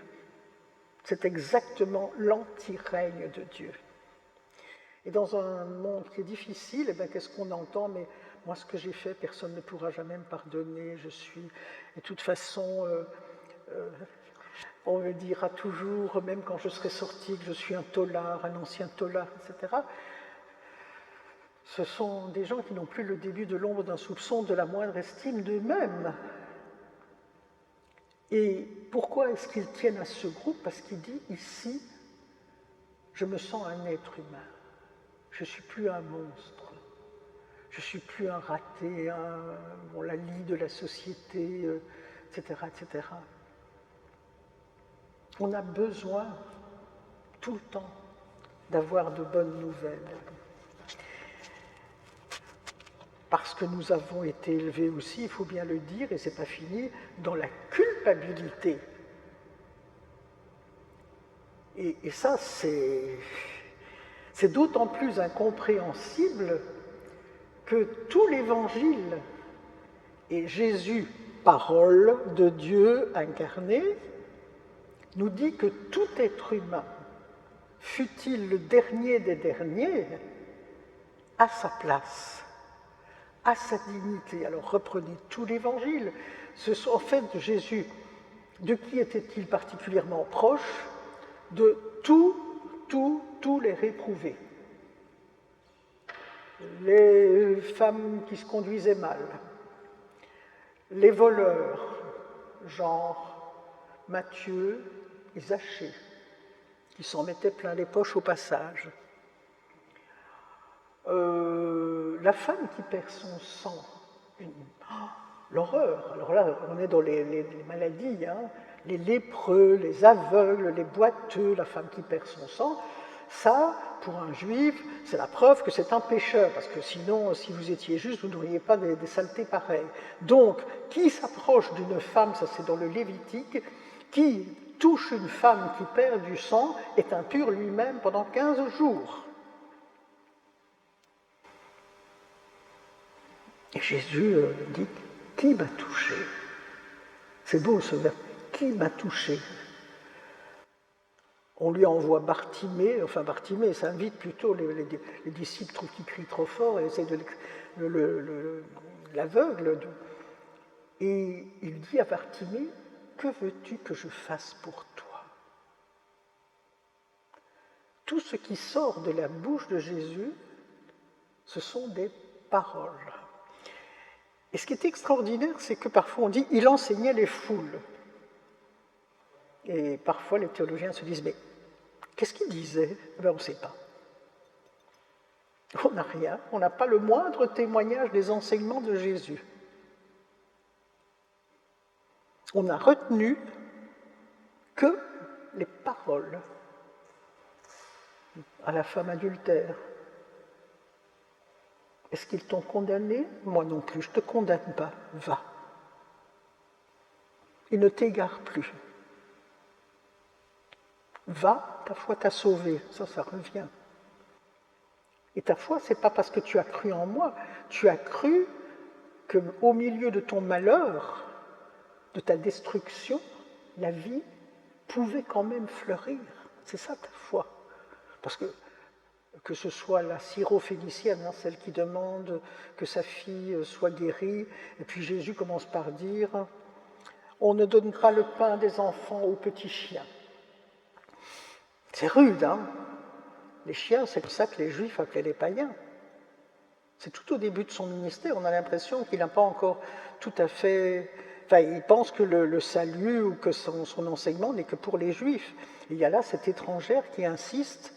C'est exactement l'anti-règne de Dieu. Et dans un monde qui est difficile, qu'est-ce qu'on entend? Mais moi, ce que j'ai fait, personne ne pourra jamais me pardonner. Je suis, et de toute façon, on me dira toujours, même quand je serai sorti, que je suis un tolard, un ancien tolard, etc. Ce sont des gens qui n'ont plus le début de l'ombre d'un soupçon de la moindre estime d'eux-mêmes. Et pourquoi est-ce qu'ils tiennent à ce groupe? Parce qu'il dit, ici, je me sens un être humain. Je ne suis plus un monstre. Je ne suis plus un raté, la lie de la société, etc., etc. On a besoin, tout le temps, d'avoir de bonnes nouvelles. Parce que nous avons été élevés aussi, il faut bien le dire, et ce n'est pas fini, dans la culpabilité. Et ça, c'est d'autant plus incompréhensible que tout l'Évangile et Jésus, parole de Dieu incarnée, nous dit que tout être humain, fût-il le dernier des derniers, a sa place, a sa dignité. Alors reprenez tout l'Évangile. En fait, Jésus, de qui était-il particulièrement proche? De tous les réprouvés. Les femmes qui se conduisaient mal, les voleurs, genre Matthieu et Zachée, qui s'en mettaient plein les poches au passage. La femme qui perd son sang, l'horreur. Alors là, on est dans les maladies, hein, les lépreux, les aveugles, les boiteux, la femme qui perd son sang. Ça, pour un juif, c'est la preuve que c'est un pécheur, parce que sinon, si vous étiez juste, vous n'auriez pas des saletés pareilles. Donc, qui s'approche d'une femme, ça c'est dans le Lévitique, qui touche une femme qui perd du sang est impur lui-même pendant 15 jours. Et Jésus dit, qui m'a touché? C'est beau ce verbe, qui m'a touché? On lui envoie Bartimée, enfin Bartimée, ça invite plutôt les disciples trouvent qu'il crie trop fort et essaient de l'aveugle. Et il dit à Bartimée, que veux-tu que je fasse pour toi? Tout ce qui sort de la bouche de Jésus, ce sont des paroles. Et ce qui est extraordinaire, c'est que parfois on dit « il enseignait les foules ». Et parfois les théologiens se disent « mais qu'est-ce qu'il disait ?» On ne sait pas. On n'a rien, on n'a pas le moindre témoignage des enseignements de Jésus. On n'a retenu que les paroles à la femme adultère. Est-ce qu'ils t'ont condamné? Moi non plus, je ne te condamne pas, va. Il ne t'égare plus. Va, ta foi t'a sauvé, ça revient. Et ta foi, ce n'est pas parce que tu as cru en moi, tu as cru qu'au milieu de ton malheur, de ta destruction, la vie pouvait quand même fleurir. C'est ça ta foi. Parce que ce soit la syrophénicienne, hein, celle qui demande que sa fille soit guérie, et puis Jésus commence par dire « On ne donne pas le pain des enfants aux petits chiens ». C'est rude, hein? Les chiens, c'est comme ça que les Juifs appelaient les païens. C'est tout au début de son ministère, on a l'impression qu'il n'a pas encore tout à fait... Enfin, il pense que le salut ou que son enseignement n'est que pour les Juifs. Et il y a là cette étrangère qui insiste,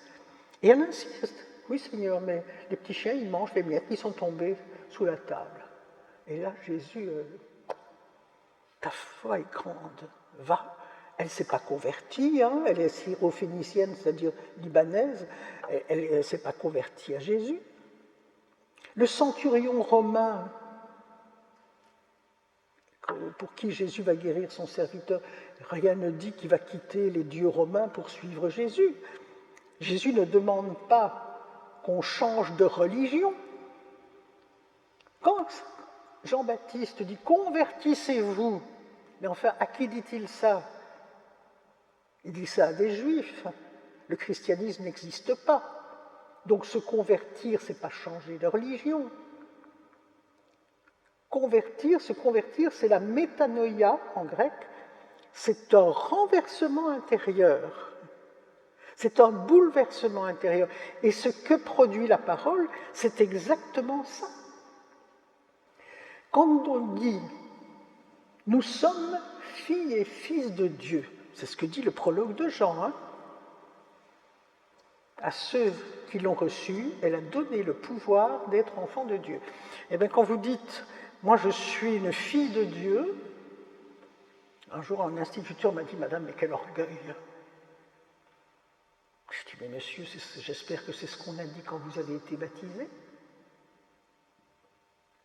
et elle insiste. Oui, Seigneur, mais les petits chiens, ils mangent les miettes qui sont tombées sous la table. Et là, Jésus, ta foi est grande, va. Elle ne s'est pas convertie, hein, elle est syrophénicienne, c'est-à-dire libanaise, elle ne s'est pas convertie à Jésus. Le centurion romain, pour qui Jésus va guérir son serviteur, rien ne dit qu'il va quitter les dieux romains pour suivre Jésus. Jésus ne demande pas qu'on change de religion. Quand Jean-Baptiste dit « convertissez-vous », mais enfin, à qui dit-il ça? Il dit ça à des Juifs. Le christianisme n'existe pas. Donc se convertir, ce n'est pas changer de religion. Se convertir, c'est la métanoïa en grec. C'est un renversement intérieur. C'est un bouleversement intérieur. Et ce que produit la parole, c'est exactement ça. Quand on dit « nous sommes filles et fils de Dieu », c'est ce que dit le prologue de Jean. Hein. À ceux qui l'ont reçu, elle a donné le pouvoir d'être enfants de Dieu. Et bien quand vous dites « moi je suis une fille de Dieu », un jour un instituteur m'a dit « Madame, mais quel orgueil !» Je dis « Mais monsieur, j'espère que c'est ce qu'on a dit quand vous avez été baptisé. »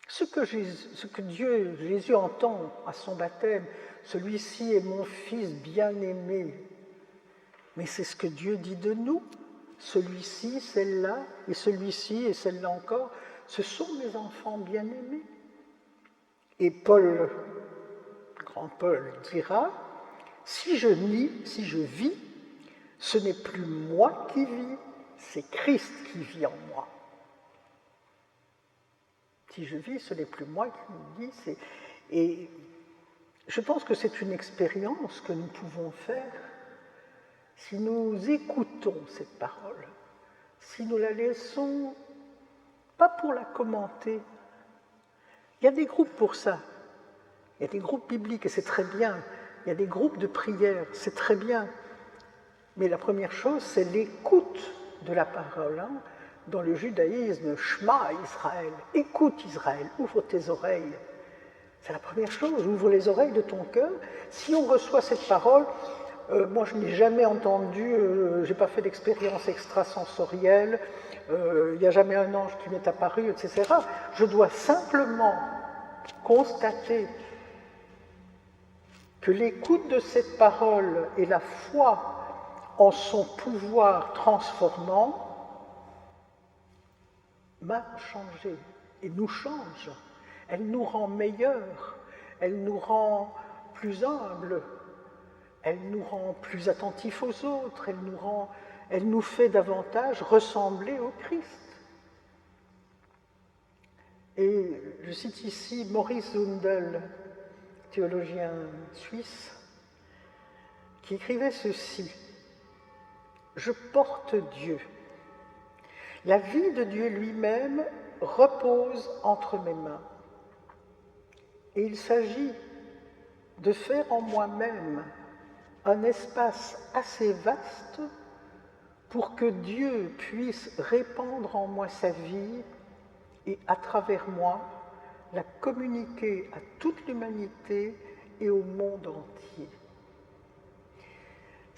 Ce que Jésus entend à son baptême, celui-ci est mon fils bien-aimé, mais c'est ce que Dieu dit de nous. Celui-ci, celle-là, et celui-ci, et celle-là encore, ce sont mes enfants bien-aimés. Et Paul, grand Paul, dira, si je vis, ce n'est plus moi qui vis, c'est Christ qui vit en moi. Si je vis, ce n'est plus moi qui vis. Et je pense que c'est une expérience que nous pouvons faire si nous écoutons cette parole, si nous la laissons, pas pour la commenter. Il y a des groupes pour ça. Il y a des groupes bibliques et c'est très bien. Il y a des groupes de prière, c'est très bien. Mais la première chose, c'est l'écoute de la parole. Dans le judaïsme, Shema Israël, écoute Israël, ouvre tes oreilles. C'est la première chose, ouvre les oreilles de ton cœur. Si on reçoit cette parole, moi je n'ai jamais entendu, je n'ai pas fait d'expérience extrasensorielle, il n'y a jamais un ange qui m'est apparu, etc. Je dois simplement constater que l'écoute de cette parole et la foi en son pouvoir transformant m'a changé et nous change. Elle nous rend meilleurs, elle nous rend plus humbles, elle nous rend plus attentifs aux autres, elle nous fait davantage ressembler au Christ. Et je cite ici Maurice Zundel, théologien suisse, qui écrivait ceci: « Je porte Dieu. La vie de Dieu lui-même repose entre mes mains. Et il s'agit de faire en moi-même un espace assez vaste pour que Dieu puisse répandre en moi sa vie et à travers moi la communiquer à toute l'humanité et au monde entier. »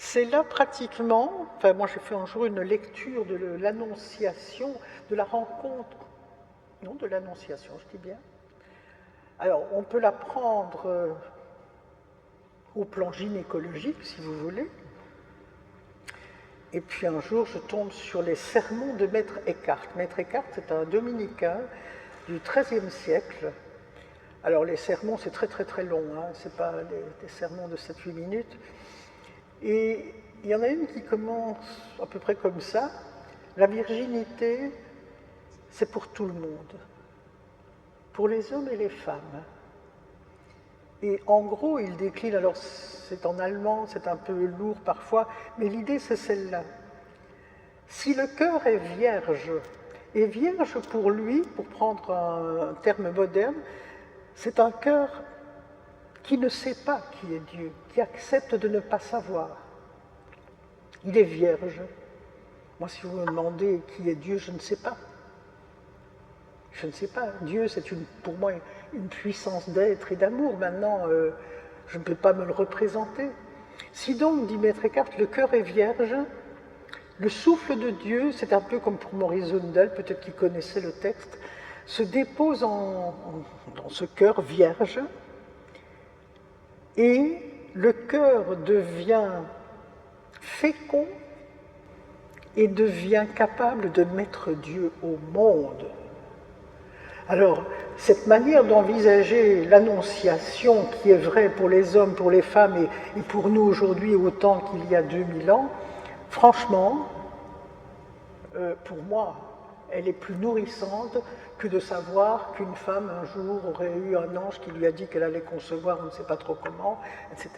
C'est là pratiquement, moi j'ai fait un jour une lecture de l'Annonciation, de la rencontre, non de l'Annonciation, je dis bien. Alors on peut la prendre au plan gynécologique si vous voulez. Et puis un jour je tombe sur les sermons de Maître Eckhart. Maître Eckhart c'est un dominicain du XIIIe siècle. Alors les sermons c'est très très très long, c'est pas des sermons de 7-8 minutes. Et il y en a une qui commence à peu près comme ça. La virginité, c'est pour tout le monde, pour les hommes et les femmes. Et en gros, il décline, alors c'est en allemand, c'est un peu lourd parfois, mais l'idée c'est celle-là. Si le cœur est vierge, et vierge pour lui, pour prendre un terme moderne, c'est un cœur qui ne sait pas qui est Dieu, qui accepte de ne pas savoir. Il est vierge. Moi, si vous me demandez qui est Dieu, je ne sais pas. Je ne sais pas. Dieu, c'est pour moi une puissance d'être et d'amour. Maintenant, je ne peux pas me le représenter. Si donc, dit Maître Eckhart, le cœur est vierge, le souffle de Dieu, c'est un peu comme pour Maurice Zundel, peut-être qu'il connaissait le texte, se dépose dans ce cœur vierge, et le cœur devient fécond et devient capable de mettre Dieu au monde. Alors, cette manière d'envisager l'Annonciation, qui est vraie pour les hommes, pour les femmes et pour nous aujourd'hui autant qu'il y a 2000 ans, franchement, pour moi, elle est plus nourrissante que de savoir qu'une femme un jour aurait eu un ange qui lui a dit qu'elle allait concevoir, on ne sait pas trop comment, etc.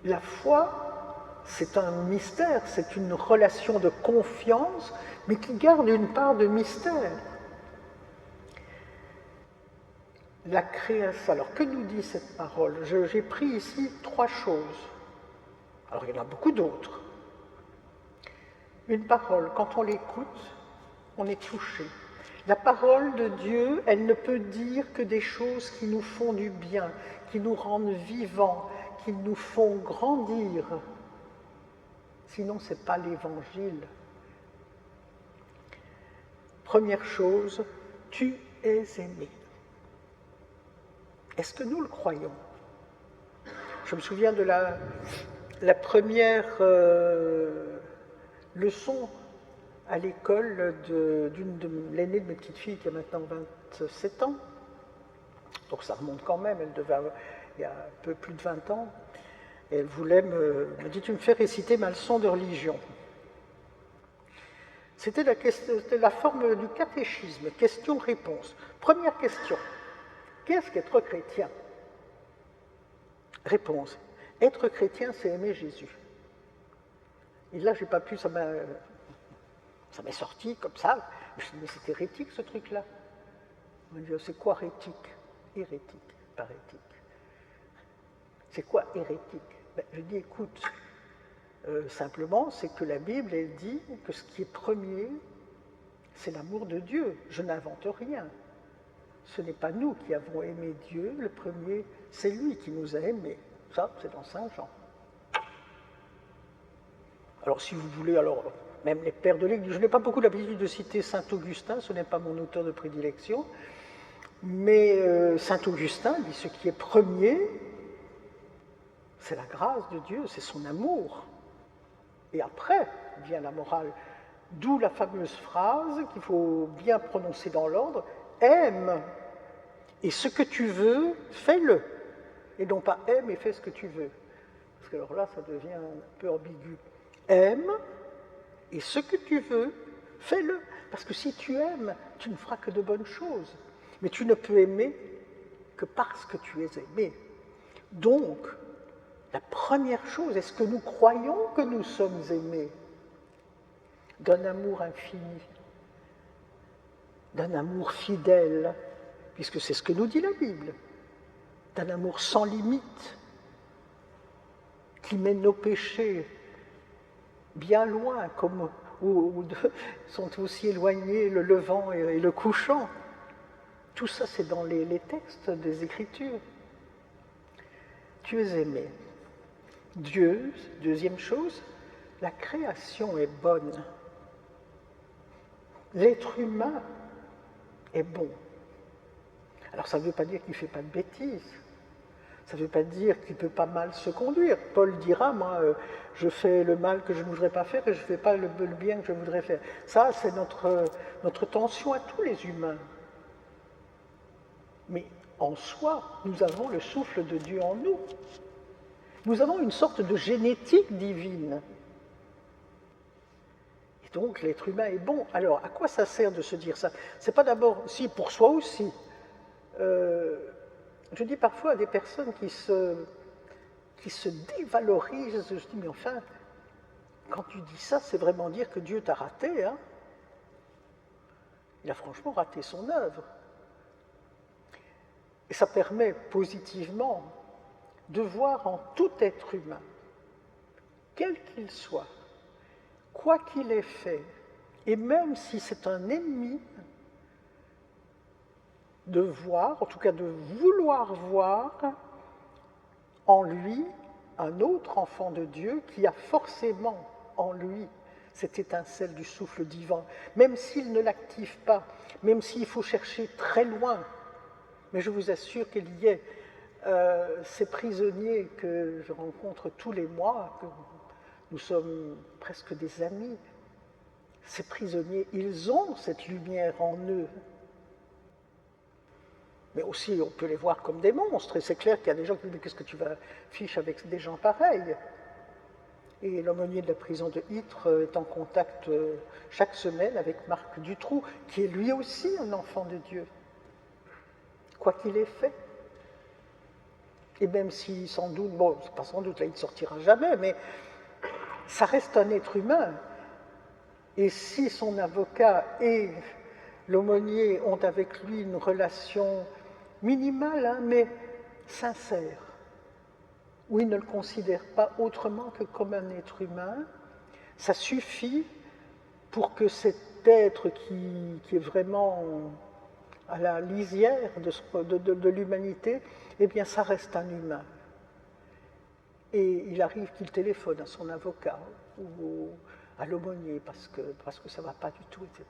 La foi, c'est un mystère, c'est une relation de confiance, mais qui garde une part de mystère. La création. Alors, que nous dit cette parole? J'ai pris ici 3 choses. Alors, il y en a beaucoup d'autres. Une parole, quand on l'écoute, on est touché. La parole de Dieu, elle ne peut dire que des choses qui nous font du bien, qui nous rendent vivants, qui nous font grandir. Sinon, ce n'est pas l'Évangile. Première chose, tu es aimé. Est-ce que nous le croyons? Je me souviens de la première leçon à l'école d'une de l'aînée de mes petites filles qui a maintenant 27 ans. Donc ça remonte quand même, elle devait avoir, il y a un peu plus de 20 ans. Et elle voulait me dit, tu me fais réciter ma leçon de religion. C'était la forme du catéchisme, question-réponse. Première question, qu'est-ce qu'être chrétien? Réponse, être chrétien, c'est aimer Jésus. Et là, j'ai pas pu, ça m'est sorti comme ça. Je me suis dit, mais c'est hérétique ce truc-là. On m'a dit, c'est quoi hérétique? Hérétique, pas hérétique. C'est quoi hérétique? Je dis, écoute, simplement, c'est que la Bible, elle dit que ce qui est premier, c'est l'amour de Dieu. Je n'invente rien. Ce n'est pas nous qui avons aimé Dieu, le premier, c'est lui qui nous a aimés. Ça, c'est dans Saint Jean. Alors, si vous voulez, alors, même les pères de l'Église, je n'ai pas beaucoup l'habitude de citer Saint Augustin, ce n'est pas mon auteur de prédilection, mais Saint Augustin dit ce qui est premier, c'est la grâce de Dieu, c'est son amour. Et après vient la morale, d'où la fameuse phrase qu'il faut bien prononcer dans l'ordre, aime, et ce que tu veux, fais-le. Et non pas aime et fais ce que tu veux. Parce que alors là, ça devient un peu ambigu. Aime, et ce que tu veux, fais-le. Parce que si tu aimes, tu ne feras que de bonnes choses. Mais tu ne peux aimer que parce que tu es aimé. Donc, la première chose, est-ce que nous croyons que nous sommes aimés d'un amour infini, d'un amour fidèle, puisque c'est ce que nous dit la Bible, d'un amour sans limite, qui mène nos péchés bien loin, comme où sont aussi éloignés le levant et le couchant. Tout ça, c'est dans les textes des Écritures. Tu es aimé. Dieu, deuxième chose, la création est bonne. L'être humain est bon. Alors ça ne veut pas dire qu'il ne fait pas de bêtises. Ça ne veut pas dire qu'il ne peut pas mal se conduire. Paul dira, moi, je fais le mal que je ne voudrais pas faire et je ne fais pas le bien que je voudrais faire. Ça, c'est notre tension à tous les humains. Mais en soi, nous avons le souffle de Dieu en nous. Nous avons une sorte de génétique divine. Et donc, l'être humain est bon. Alors, à quoi ça sert de se dire ça? C'est pas d'abord, si, pour soi aussi. Je dis parfois à des personnes qui se dévalorisent, je dis, mais enfin, quand tu dis ça, c'est vraiment dire que Dieu t'a raté, hein? Il a franchement raté son œuvre. Et ça permet positivement de voir en tout être humain, quel qu'il soit, quoi qu'il ait fait, et même si c'est un ennemi, de voir, en tout cas de vouloir voir en lui un autre enfant de Dieu qui a forcément en lui cette étincelle du souffle divin, même s'il ne l'active pas, même s'il faut chercher très loin. Mais je vous assure qu'il y ait ces prisonniers que je rencontre tous les mois, que nous sommes presque des amis, ces prisonniers, ils ont cette lumière en eux. Mais aussi, on peut les voir comme des monstres, et c'est clair qu'il y a des gens qui disent « mais qu'est-ce que tu vas fiche avec des gens pareils ?» Et l'aumônier de la prison de Ytre est en contact chaque semaine avec Marc Dutroux, qui est lui aussi un enfant de Dieu, quoi qu'il ait fait. Et même si, sans doute, bon, c'est pas sans doute, là, il ne sortira jamais, mais ça reste un être humain. Et si son avocat et l'aumônier ont avec lui une relation minimale, hein, mais sincère, où ils ne le considèrent pas autrement que comme un être humain, ça suffit pour que cet être qui est vraiment à la lisière de l'humanité, eh bien, ça reste un humain. Et il arrive qu'il téléphone à son avocat ou à l'aumônier parce que ça ne va pas du tout, etc.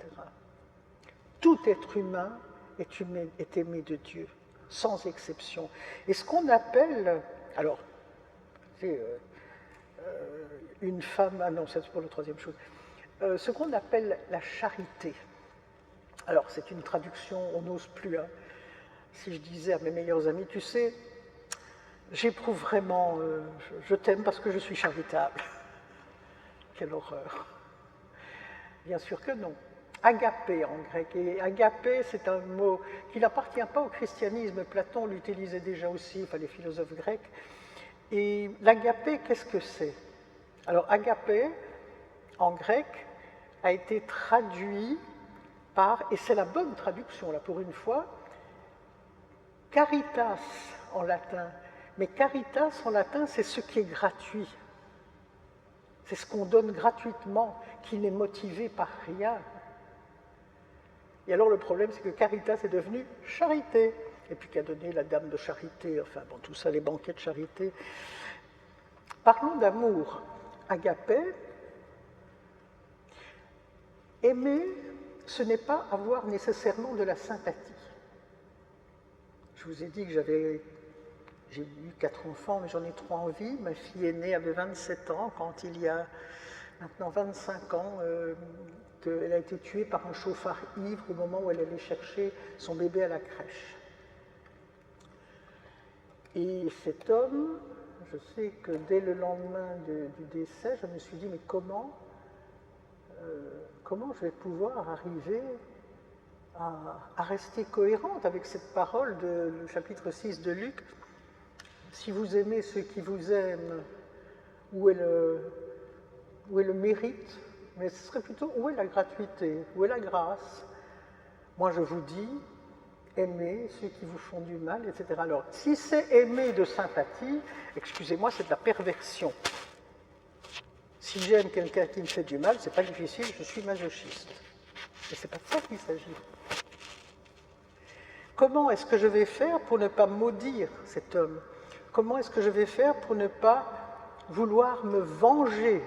Tout être humain est aimé de Dieu, sans exception. Et ce qu'on appelle, alors, C'est une femme, ah non, c'est pour la troisième chose. Ce qu'on appelle la charité. Alors, c'est une traduction, on n'ose plus. Hein. Si je disais à mes meilleurs amis, tu sais, j'éprouve vraiment, je t'aime parce que je suis charitable. Quelle horreur. Bien sûr que non. Agapé en grec. Et agapé, c'est un mot qui n'appartient pas au christianisme. Platon l'utilisait déjà aussi, enfin les philosophes grecs. Et l'agapé, qu'est-ce que c'est? Alors, agapé, en grec, a été traduit par, et c'est la bonne traduction là pour une fois, caritas en latin. Mais caritas en latin, c'est ce qui est gratuit. C'est ce qu'on donne gratuitement, qui n'est motivé par rien. Et alors le problème, c'est que caritas est devenu charité. Et puis qu'a donné la dame de charité, enfin bon, tout ça, les banquets de charité. Parlons d'amour. Agapé, aimer, ce n'est pas avoir nécessairement de la sympathie. Je vous ai dit que j'ai eu 4 enfants, mais j'en ai 3 en vie. Ma fille aînée avait 27 ans quand il y a maintenant 25 ans qu'elle a été tuée par un chauffard ivre au moment où elle allait chercher son bébé à la crèche. Et cet homme, je sais que dès le lendemain du décès, je me suis dit, mais comment je vais pouvoir arriver à rester cohérente avec cette parole du chapitre 6 de Luc? Si vous aimez ceux qui vous aiment, où est le mérite? Mais ce serait plutôt où est la gratuité, où est la grâce? Moi je vous dis, aimez ceux qui vous font du mal, etc. Alors, si c'est aimer de sympathie, excusez-moi, c'est de la perversion. Si j'aime quelqu'un qui me fait du mal, c'est pas difficile, je suis masochiste. Mais c'est pas de ça qu'il s'agit. Comment est-ce que je vais faire pour ne pas maudire cet homme? Comment est-ce que je vais faire pour ne pas vouloir me venger?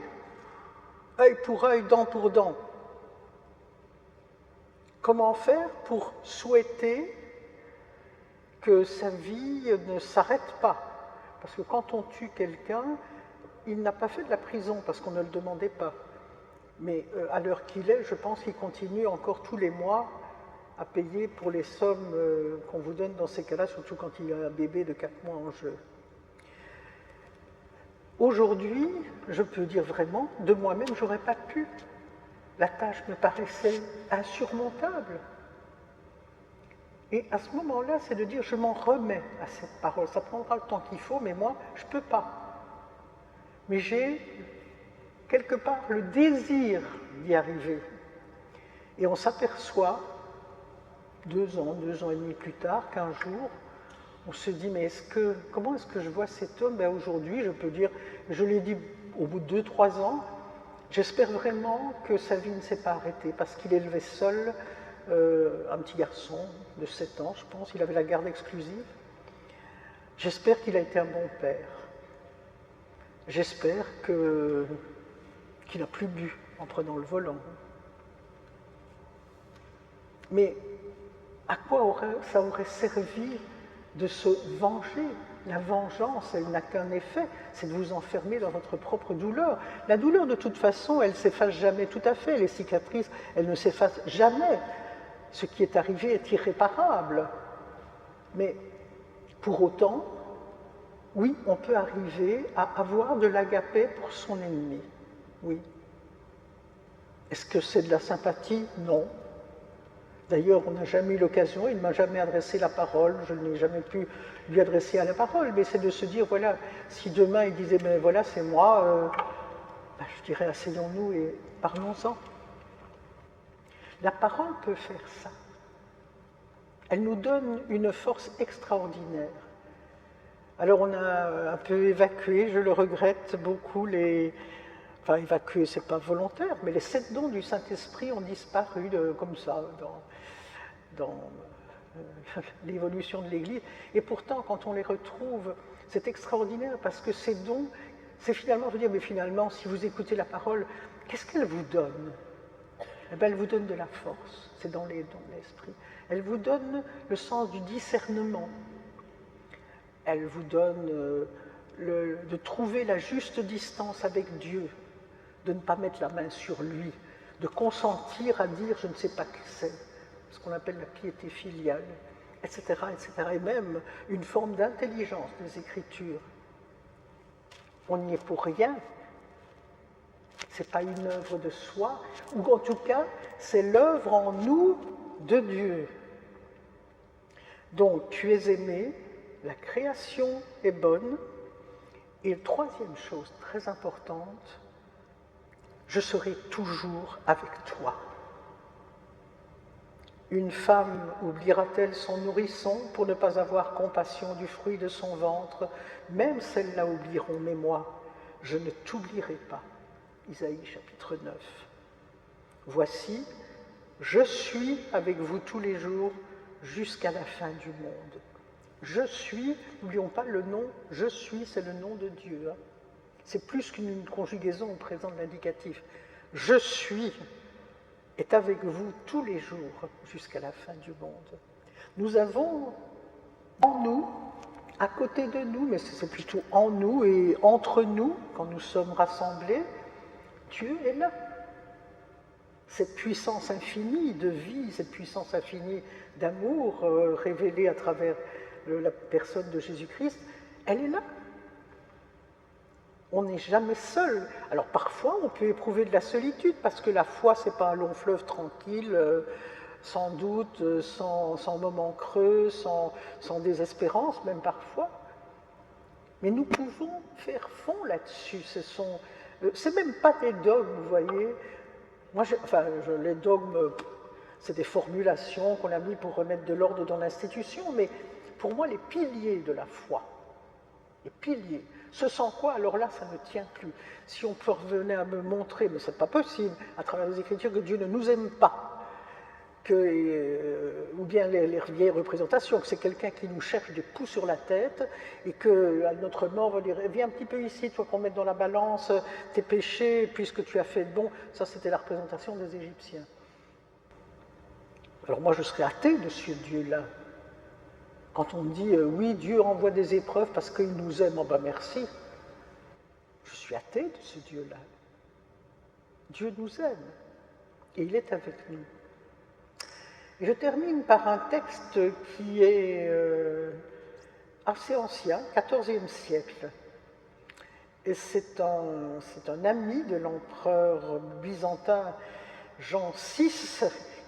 Œil pour œil, dent pour dent. Comment faire pour souhaiter que sa vie ne s'arrête pas? Parce que quand on tue quelqu'un, il n'a pas fait de la prison parce qu'on ne le demandait pas. Mais à l'heure qu'il est, je pense qu'il continue encore tous les mois à payer pour les sommes qu'on vous donne dans ces cas-là, surtout quand il y a un bébé de 4 mois en jeu. Aujourd'hui, je peux dire vraiment, de moi-même, je n'aurais pas pu. La tâche me paraissait insurmontable. Et à ce moment-là, c'est de dire, je m'en remets à cette parole. Ça prendra le temps qu'il faut, mais moi, je ne peux pas. Mais j'ai, quelque part, le désir d'y arriver. Et on s'aperçoit, 2 ans et demi plus tard, qu'un jour, on se dit, mais comment est-ce que je vois cet homme? Aujourd'hui, je peux dire, je l'ai dit au bout de 2-3 ans, j'espère vraiment que sa vie ne s'est pas arrêtée, parce qu'il élevait seul un petit garçon de 7 ans, je pense, il avait la garde exclusive. J'espère qu'il a été un bon père. J'espère qu'il n'a plus bu en prenant le volant. Mais à quoi ça aurait servi de se venger? La vengeance, elle n'a qu'un effet, c'est de vous enfermer dans votre propre douleur. La douleur, de toute façon, elle ne s'efface jamais tout à fait. Les cicatrices, elles ne s'effacent jamais. Ce qui est arrivé est irréparable. Mais pour autant, oui, on peut arriver à avoir de l'agapé pour son ennemi. Oui. Est-ce que c'est de la sympathie? Non. D'ailleurs, on n'a jamais eu l'occasion, il ne m'a jamais adressé la parole, je n'ai jamais pu lui adresser à la parole, mais c'est de se dire, voilà, si demain il disait, ben voilà, c'est moi, je dirais, asseyons-nous et parlons-en. La parole peut faire ça. Elle nous donne une force extraordinaire. Alors on a un peu évacué, je le regrette beaucoup, enfin évacué, c'est pas volontaire, mais les 7 dons du Saint-Esprit ont disparu comme ça dans l'évolution de l'Église. Et pourtant, quand on les retrouve, c'est extraordinaire parce que ces dons, c'est finalement, je veux dire, mais finalement, si vous écoutez la parole, qu'est-ce qu'elle vous donne? Eh bien, elle vous donne de la force, c'est dans les dons de l'Esprit. Elle vous donne le sens du discernement. Elle vous donne de trouver la juste distance avec Dieu, de ne pas mettre la main sur lui, de consentir à dire je ne sais pas qui c'est, ce qu'on appelle la piété filiale, etc., etc., et même une forme d'intelligence des Écritures. On n'y est pour rien. Ce n'est pas une œuvre de soi, ou en tout cas, c'est l'œuvre en nous de Dieu. Donc, tu es aimé, la création est bonne, et troisième chose très importante, je serai toujours avec toi. Une femme oubliera-t-elle son nourrisson pour ne pas avoir compassion du fruit de son ventre? Même celles-là oublieront, mais moi, je ne t'oublierai pas. Isaïe chapitre 9. Voici, je suis avec vous tous les jours jusqu'à la fin du monde. Je suis, n'oublions pas le nom, je suis, c'est le nom de Dieu. C'est plus qu'une conjugaison au présent de l'indicatif. Je suis est avec vous tous les jours jusqu'à la fin du monde. Nous avons en nous, à côté de nous, mais c'est plutôt en nous et entre nous, quand nous sommes rassemblés, Dieu est là. Cette puissance infinie de vie, cette puissance infinie d'amour révélée à travers la personne de Jésus-Christ, elle est là. On n'est jamais seul. Alors parfois, on peut éprouver de la solitude, parce que la foi, ce n'est pas un long fleuve tranquille, sans doute, sans moment creux, sans désespérance, même parfois. Mais nous pouvons faire fond là-dessus. C'est même pas des dogmes, vous voyez. Moi, les dogmes, c'est des formulations qu'on a mis pour remettre de l'ordre dans l'institution, mais pour moi, les piliers de la foi, les piliers, ce sans quoi, alors là, ça ne tient plus. Si on revenait à me montrer, mais ce n'est pas possible, à travers les Écritures, que Dieu ne nous aime pas, ou bien les vieilles représentations, que c'est quelqu'un qui nous cherche des coups sur la tête, et qu'à notre mort, on va dire, viens un petit peu ici, toi qu'on mette dans la balance tes péchés, puisque tu as fait de bon. Ça, c'était la représentation des Égyptiens. Alors moi, je serais athée de ce Dieu-là. Quand on me dit, oui, Dieu envoie des épreuves parce qu'il nous aime, oh ben merci. Je suis athée de ce Dieu-là. Dieu nous aime, et il est avec nous. Et je termine par un texte qui est assez ancien, XIVe siècle. Et c'est un ami de l'empereur byzantin Jean VI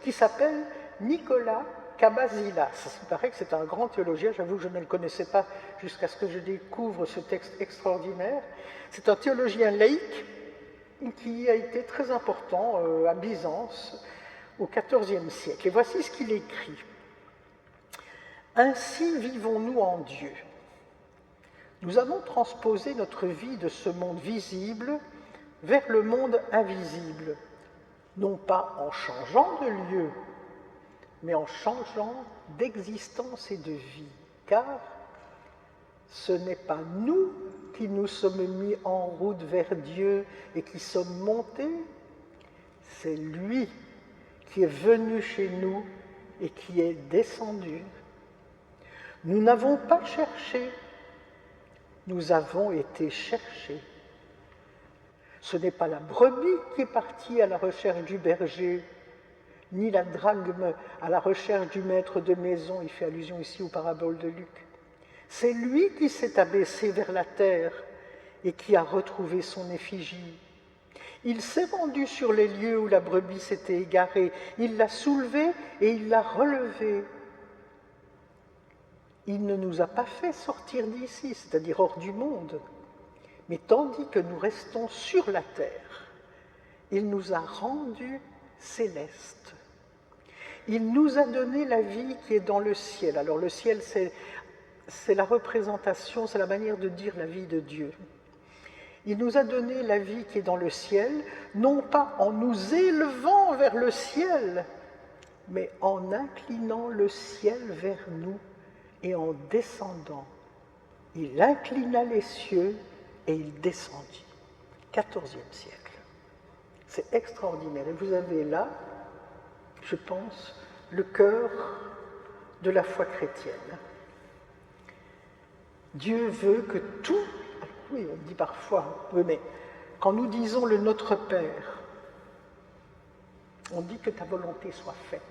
qui s'appelle Nicolas Cabasilas. Il paraît que c'est un grand théologien, j'avoue que je ne le connaissais pas jusqu'à ce que je découvre ce texte extraordinaire. C'est un théologien laïque qui a été très important à Byzance au XIVe siècle. Et voici ce qu'il écrit. « Ainsi vivons-nous en Dieu. Nous avons transposé notre vie de ce monde visible vers le monde invisible, non pas en changeant de lieu, mais en changeant d'existence et de vie, car ce n'est pas nous qui nous sommes mis en route vers Dieu et qui sommes montés, c'est lui qui est venu chez nous et qui est descendu. Nous n'avons pas cherché, nous avons été cherchés. Ce n'est pas la brebis qui est partie à la recherche du berger, ni la drachme à la recherche du maître de maison, il fait allusion ici aux paraboles de Luc. C'est lui qui s'est abaissé vers la terre et qui a retrouvé son effigie. Il s'est rendu sur les lieux où la brebis s'était égarée, il l'a soulevée et il l'a relevée. Il ne nous a pas fait sortir d'ici, c'est-à-dire hors du monde, mais tandis que nous restons sur la terre, il nous a rendus célestes. Il nous a donné la vie qui est dans le ciel. Alors le ciel, c'est la représentation, c'est la manière de dire la vie de Dieu. Il nous a donné la vie qui est dans le ciel, non pas en nous élevant vers le ciel, mais en inclinant le ciel vers nous et en descendant. Il inclina les cieux et il descendit. XIVe siècle. C'est extraordinaire. Et vous avez là, je pense, le cœur de la foi chrétienne. Dieu veut que tout, oui, on dit parfois, oui, mais quand nous disons le Notre Père, on dit que ta volonté soit faite.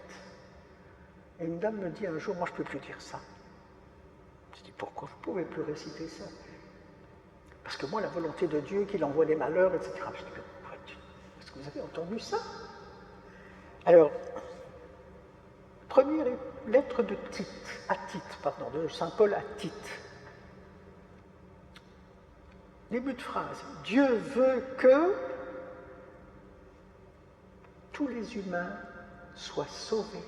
Et une dame me dit un jour, moi je ne peux plus dire ça. Je dis, pourquoi vous ne pouvez plus réciter ça? Parce que moi, la volonté de Dieu, qu'il envoie des malheurs, etc. Je dis, est-ce que vous avez entendu ça? Alors, première lettre de de Saint Paul à Tite. Début de phrase. Dieu veut que tous les humains soient sauvés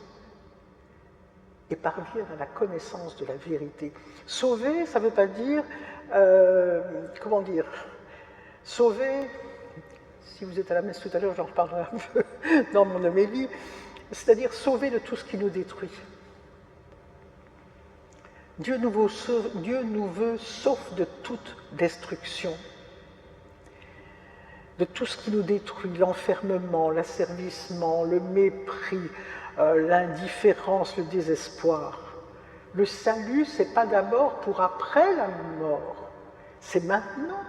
et parviennent à la connaissance de la vérité. Sauver, ça ne veut pas dire, comment dire, sauver, si vous êtes à la messe tout à l'heure, j'en reparlerai un peu dans mon homélie, c'est-à-dire sauver de tout ce qui nous détruit. Dieu nous veut sauf de toute destruction, de tout ce qui nous détruit, l'enfermement, l'asservissement, le mépris, l'indifférence, le désespoir. Le salut, ce n'est pas d'abord pour après la mort, c'est maintenant.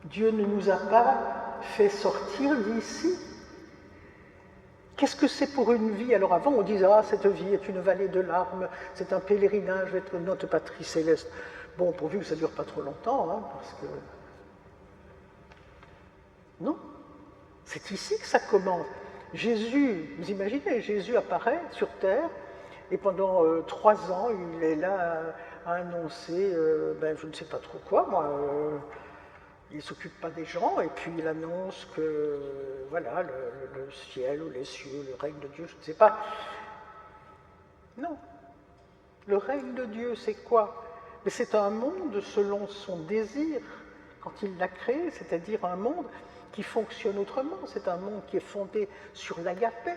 Dieu ne nous a pas fait sortir d'ici. Qu'est-ce que c'est pour une vie? Alors avant, on disait, ah, cette vie est une vallée de larmes, c'est un pèlerinage vers notre patrie céleste. Bon, pourvu que ça ne dure pas trop longtemps, hein, parce que... Non, c'est ici que ça commence. Jésus, vous imaginez, Jésus apparaît sur terre, et pendant 3 ans, il est là à annoncer, je ne sais pas trop quoi, moi... il ne s'occupe pas des gens, et puis il annonce que, voilà, le ciel ou les cieux, le règne de Dieu, je ne sais pas. Non. Le règne de Dieu, c'est quoi? Mais c'est un monde selon son désir, quand il l'a créé, c'est-à-dire un monde qui fonctionne autrement. C'est un monde qui est fondé sur l'agapé.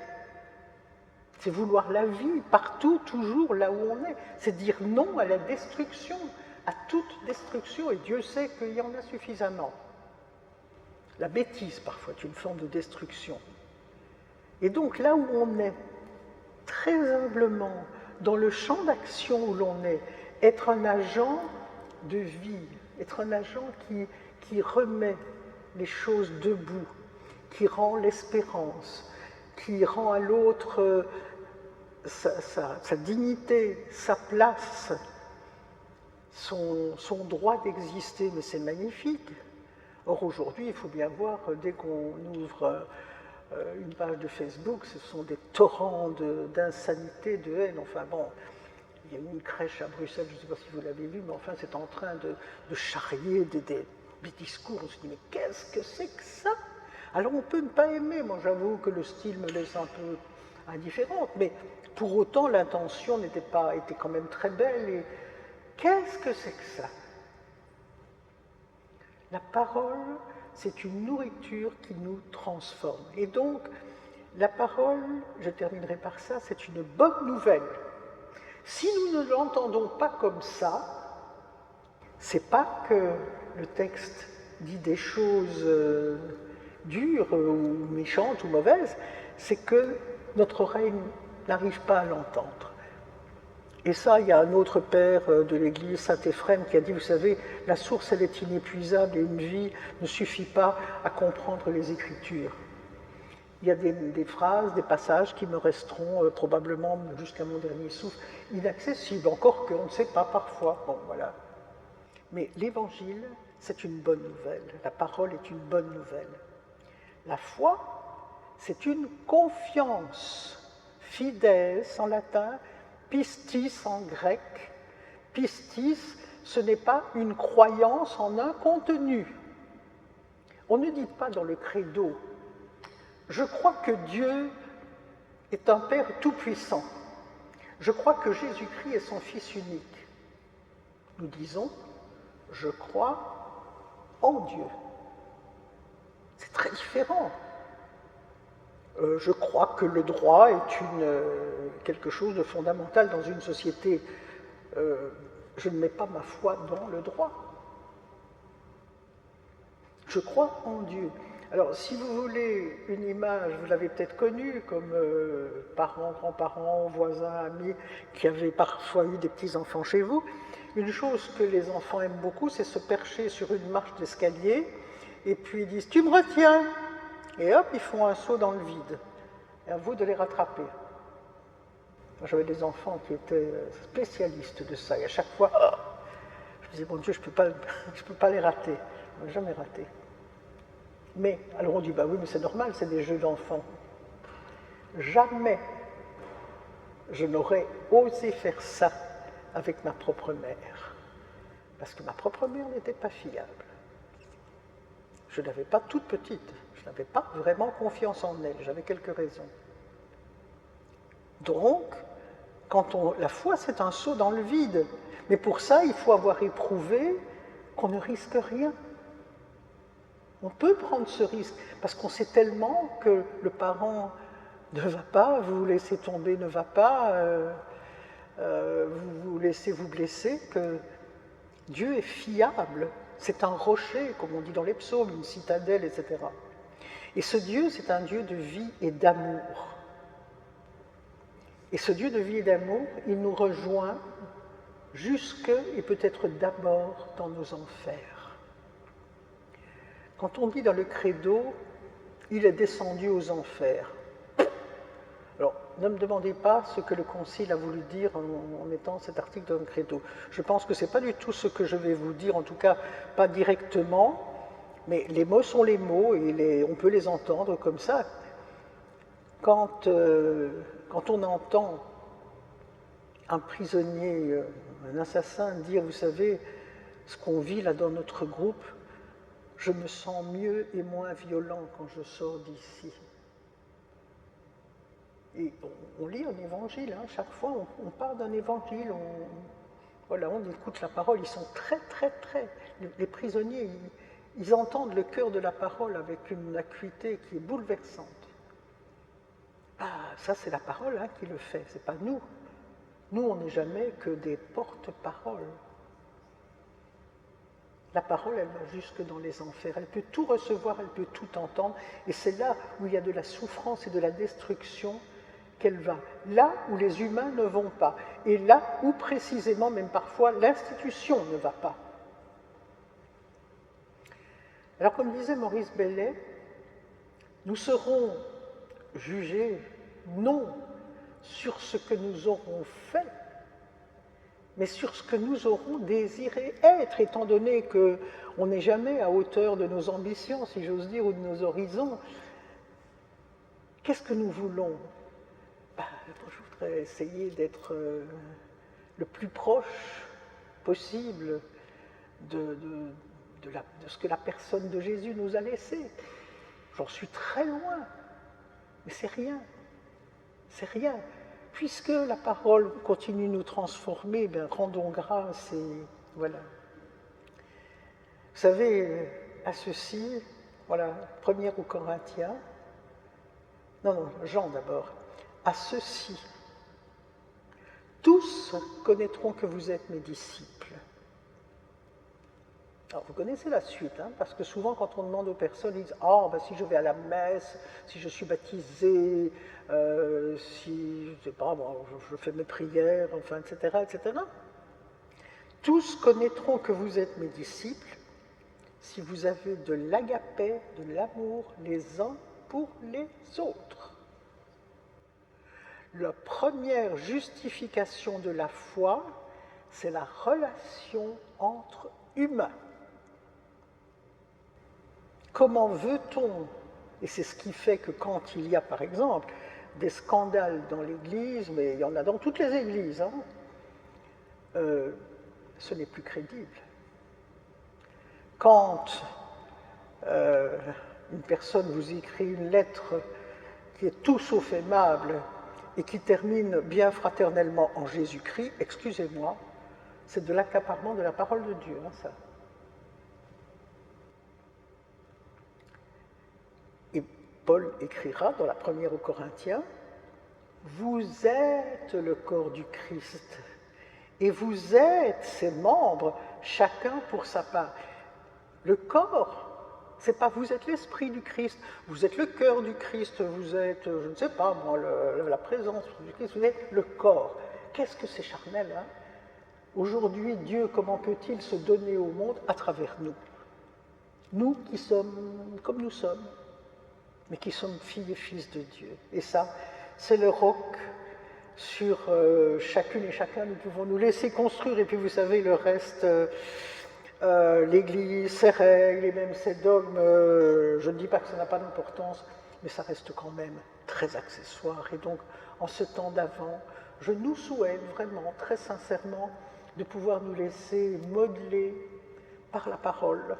C'est vouloir la vie partout, toujours, là où on est. C'est dire non à la destruction, à toute destruction, et Dieu sait qu'il y en a suffisamment. La bêtise, parfois, est une forme de destruction. Et donc, là où on est, très humblement, dans le champ d'action où l'on est, être un agent de vie, être un agent qui remet les choses debout, qui rend l'espérance, qui rend à l'autre sa dignité, sa place, son droit d'exister, mais c'est magnifique. Or aujourd'hui, il faut bien voir, dès qu'on ouvre une page de Facebook, ce sont des torrents d'insanité, de haine. Enfin bon, il y a une crèche à Bruxelles, je ne sais pas si vous l'avez vu, mais enfin c'est en train de charrier des discours. On se dit, mais qu'est-ce que c'est que ça? Alors on peut ne pas aimer, moi j'avoue que le style me laisse un peu indifférente, mais pour autant l'intention était quand même très belle. Et qu'est-ce que c'est que ça? La parole, c'est une nourriture qui nous transforme. Et donc, la parole, je terminerai par ça, c'est une bonne nouvelle. Si nous ne l'entendons pas comme ça, c'est pas que le texte dit des choses dures ou méchantes ou mauvaises, c'est que notre oreille n'arrive pas à l'entendre. Et ça, il y a un autre père de l'Église, saint Éphrem, qui a dit, vous savez, la source, elle est inépuisable et une vie ne suffit pas à comprendre les Écritures. Il y a des phrases, des passages qui me resteront probablement jusqu'à mon dernier souffle inaccessibles, encore qu'on ne sait pas parfois. Bon, voilà. Mais l'Évangile, c'est une bonne nouvelle. La parole est une bonne nouvelle. La foi, c'est une confiance. Fides en latin, pistis en grec. Pistis, ce n'est pas une croyance en un contenu. On ne dit pas dans le credo « Je crois que Dieu est un Père tout-puissant. Je crois que Jésus-Christ est son Fils unique. » Nous disons « Je crois en Dieu. » C'est très différent. Je crois que le droit est quelque chose de fondamental dans une société. Je ne mets pas ma foi dans le droit. Je crois en Dieu. Alors, si vous voulez une image, vous l'avez peut-être connue, comme parents, grands-parents, voisins, amis, qui avaient parfois eu des petits-enfants chez vous, Une chose que les enfants aiment beaucoup, c'est se percher sur une marche d'escalier et puis ils disent « tu me retiens !» et hop, ils font un saut dans le vide. Et à vous de les rattraper. J'avais des enfants qui étaient spécialistes de ça et à chaque fois, oh, je me disais « bon Dieu, je peux pas les rater. » Je n'ai jamais raté. Mais, alors on dit « bah oui, mais c'est normal, c'est des jeux d'enfants. » Jamais je n'aurais osé faire ça avec ma propre mère. Parce que ma propre mère n'était pas fiable. Je ne l'avais pas toute petite. Je n'avais pas vraiment confiance en elle. J'avais quelques raisons. Donc, la foi, c'est un saut dans le vide. Mais pour ça, il faut avoir éprouvé qu'on ne risque rien. On peut prendre ce risque, parce qu'on sait tellement que le parent ne va pas, vous laissez tomber, ne va pas, vous laissez vous blesser, que Dieu est fiable. C'est un rocher, comme on dit dans les psaumes, une citadelle, etc. Et ce Dieu, c'est un Dieu de vie et d'amour. Et ce Dieu de vie et d'amour, il nous rejoint jusque et peut-être d'abord dans nos enfers. Quand on dit dans le credo, il est descendu aux enfers. Alors, ne me demandez pas ce que le Concile a voulu dire en mettant cet article dans le credo. Je pense que ce n'est pas du tout ce que je vais vous dire, en tout cas pas directement, mais les mots sont les mots et on peut les entendre comme ça. Quand on entend un prisonnier, un assassin dire, vous savez, ce qu'on vit là dans notre groupe, je me sens mieux et moins violent quand je sors d'ici. Et on lit un évangile, hein, chaque fois on part d'un évangile, on écoute la parole, ils sont très, les prisonniers, ils entendent le cœur de la parole avec une acuité qui est bouleversante. Ah, ça c'est la parole qui le fait, c'est pas nous. Nous, on n'est jamais que des porte-paroles. La parole, elle va jusque dans les enfers, elle peut tout recevoir, elle peut tout entendre, et c'est là où il y a de la souffrance et de la destruction qu'elle va, là où les humains ne vont pas, et là où précisément, même parfois, l'institution ne va pas. Alors, comme disait Maurice Bellet, nous serons jugés non sur ce que nous aurons fait, mais sur ce que nous aurons désiré être, étant donné qu'on n'est jamais à hauteur de nos ambitions, si j'ose dire, ou de nos horizons. Qu'est-ce que nous voulons ? Je voudrais essayer d'être le plus proche possible de ce que la personne de Jésus nous a laissé. J'en suis très loin, mais c'est rien. C'est rien. Puisque la parole continue de nous transformer, rendons grâce et voilà. Vous savez, à ceci, voilà, 1er aux Corinthiens, non, Jean d'abord, à ceci, tous connaîtront que vous êtes mes disciples. Alors, vous connaissez la suite, parce que souvent, quand on demande aux personnes, ils disent « Ah, si je vais à la messe, si je suis baptisé, si, je ne sais pas, je fais mes prières, enfin, etc., etc. » Tous connaîtront que vous êtes mes disciples si vous avez de l'agapé, de l'amour les uns pour les autres. La première justification de la foi, c'est la relation entre humains. Comment veut-on, et c'est ce qui fait que quand il y a par exemple des scandales dans l'Église, mais il y en a dans toutes les églises, ce n'est plus crédible. Quand une personne vous écrit une lettre qui est tout sauf aimable et qui termine bien fraternellement en Jésus-Christ, excusez-moi, c'est de l'accaparement de la parole de Dieu, ça. Et Paul écrira dans la 1er aux Corinthiens, « Vous êtes le corps du Christ, et vous êtes ses membres, chacun pour sa part. » Le corps, c'est pas vous êtes l'esprit du Christ, vous êtes le cœur du Christ, vous êtes, je ne sais pas moi, la présence du Christ, vous êtes le corps. Qu'est-ce que c'est charnel, Aujourd'hui, Dieu, comment peut-il se donner au monde à travers nous? Nous qui sommes comme nous sommes, mais qui sommes filles et fils de Dieu. Et ça, c'est le roc sur chacune et chacun. Nous pouvons nous laisser construire, et puis vous savez, le reste, l'Église, ses règles et même ses dogmes, je ne dis pas que ça n'a pas d'importance, mais ça reste quand même très accessoire. Et donc, en ce temps d'avant, je nous souhaite vraiment, très sincèrement, de pouvoir nous laisser modeler par la parole,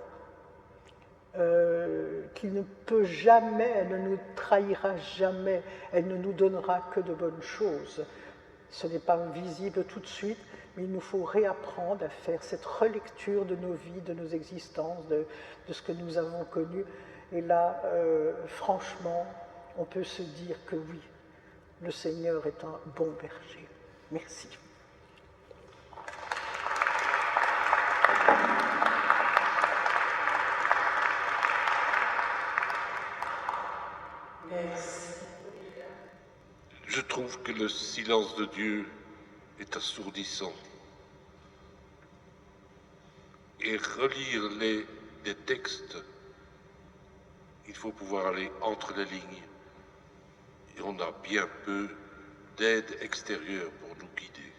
qui ne peut jamais, elle ne nous trahira jamais, elle ne nous donnera que de bonnes choses. Ce n'est pas visible tout de suite, mais il nous faut réapprendre à faire cette relecture de nos vies, de nos existences, de ce que nous avons connu. Et là, franchement, on peut se dire que oui, le Seigneur est un bon berger. Merci. Je trouve que le silence de Dieu est assourdissant. Et relire les textes, il faut pouvoir aller entre les lignes. Et on a bien peu d'aide extérieure pour nous guider.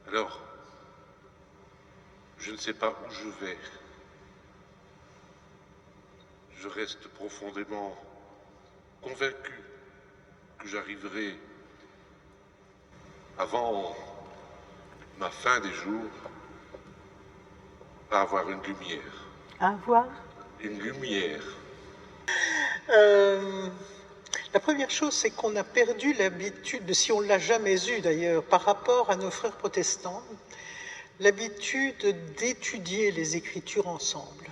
Alors, je ne sais pas où je vais. Je reste profondément convaincu que j'arriverai avant ma fin des jours à avoir une lumière. À voir. Une lumière. La première chose, c'est qu'on a perdu l'habitude, si on ne l'a jamais eu d'ailleurs, par rapport à nos frères protestants, l'habitude d'étudier les Écritures ensemble.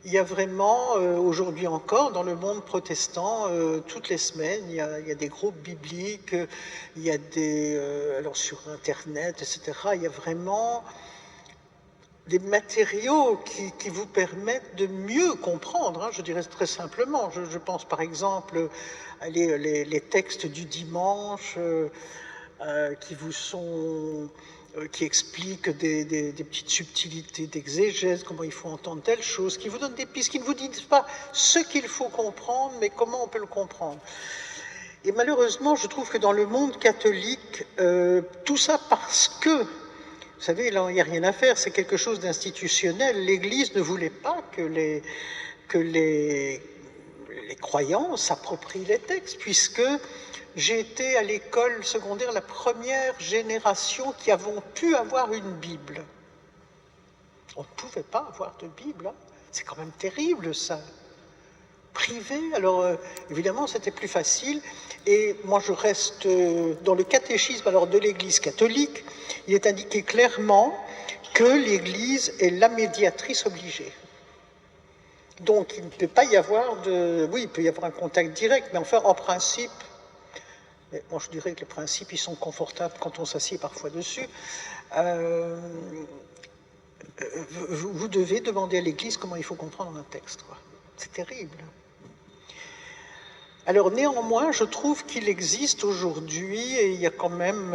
Il y a vraiment, aujourd'hui encore, dans le monde protestant, toutes les semaines, il y a des groupes bibliques, il y a des, alors sur Internet, etc., il y a vraiment des matériaux qui vous permettent de mieux comprendre, hein, je dirais très simplement. Je pense par exemple à les textes du dimanche qui expliquent des petites subtilités d'exégèse, comment il faut entendre telle chose, qui vous donnent des pistes, qui ne vous disent pas ce qu'il faut comprendre, mais comment on peut le comprendre. Et malheureusement, je trouve que dans le monde catholique, tout ça parce que, vous savez, là, il n'y a rien à faire, c'est quelque chose d'institutionnel. L'Église ne voulait pas que les croyants s'approprient les textes, puisque j'ai été à l'école secondaire la première génération qui avons pu avoir une Bible. On ne pouvait pas avoir de Bible, hein. C'est quand même terrible ça. Privé, alors évidemment c'était plus facile, et moi je reste dans le catéchisme alors de l'Église catholique, il est indiqué clairement que l'Église est la médiatrice obligée. Donc il ne peut pas y avoir oui, il peut y avoir un contact direct, mais enfin en principe, mais moi je dirais que les principes ils sont confortables quand on s'assied parfois dessus. Vous devez demander à l'Église comment il faut comprendre un texte, quoi. C'est terrible. Alors néanmoins, je trouve qu'il existe aujourd'hui, et il y a quand même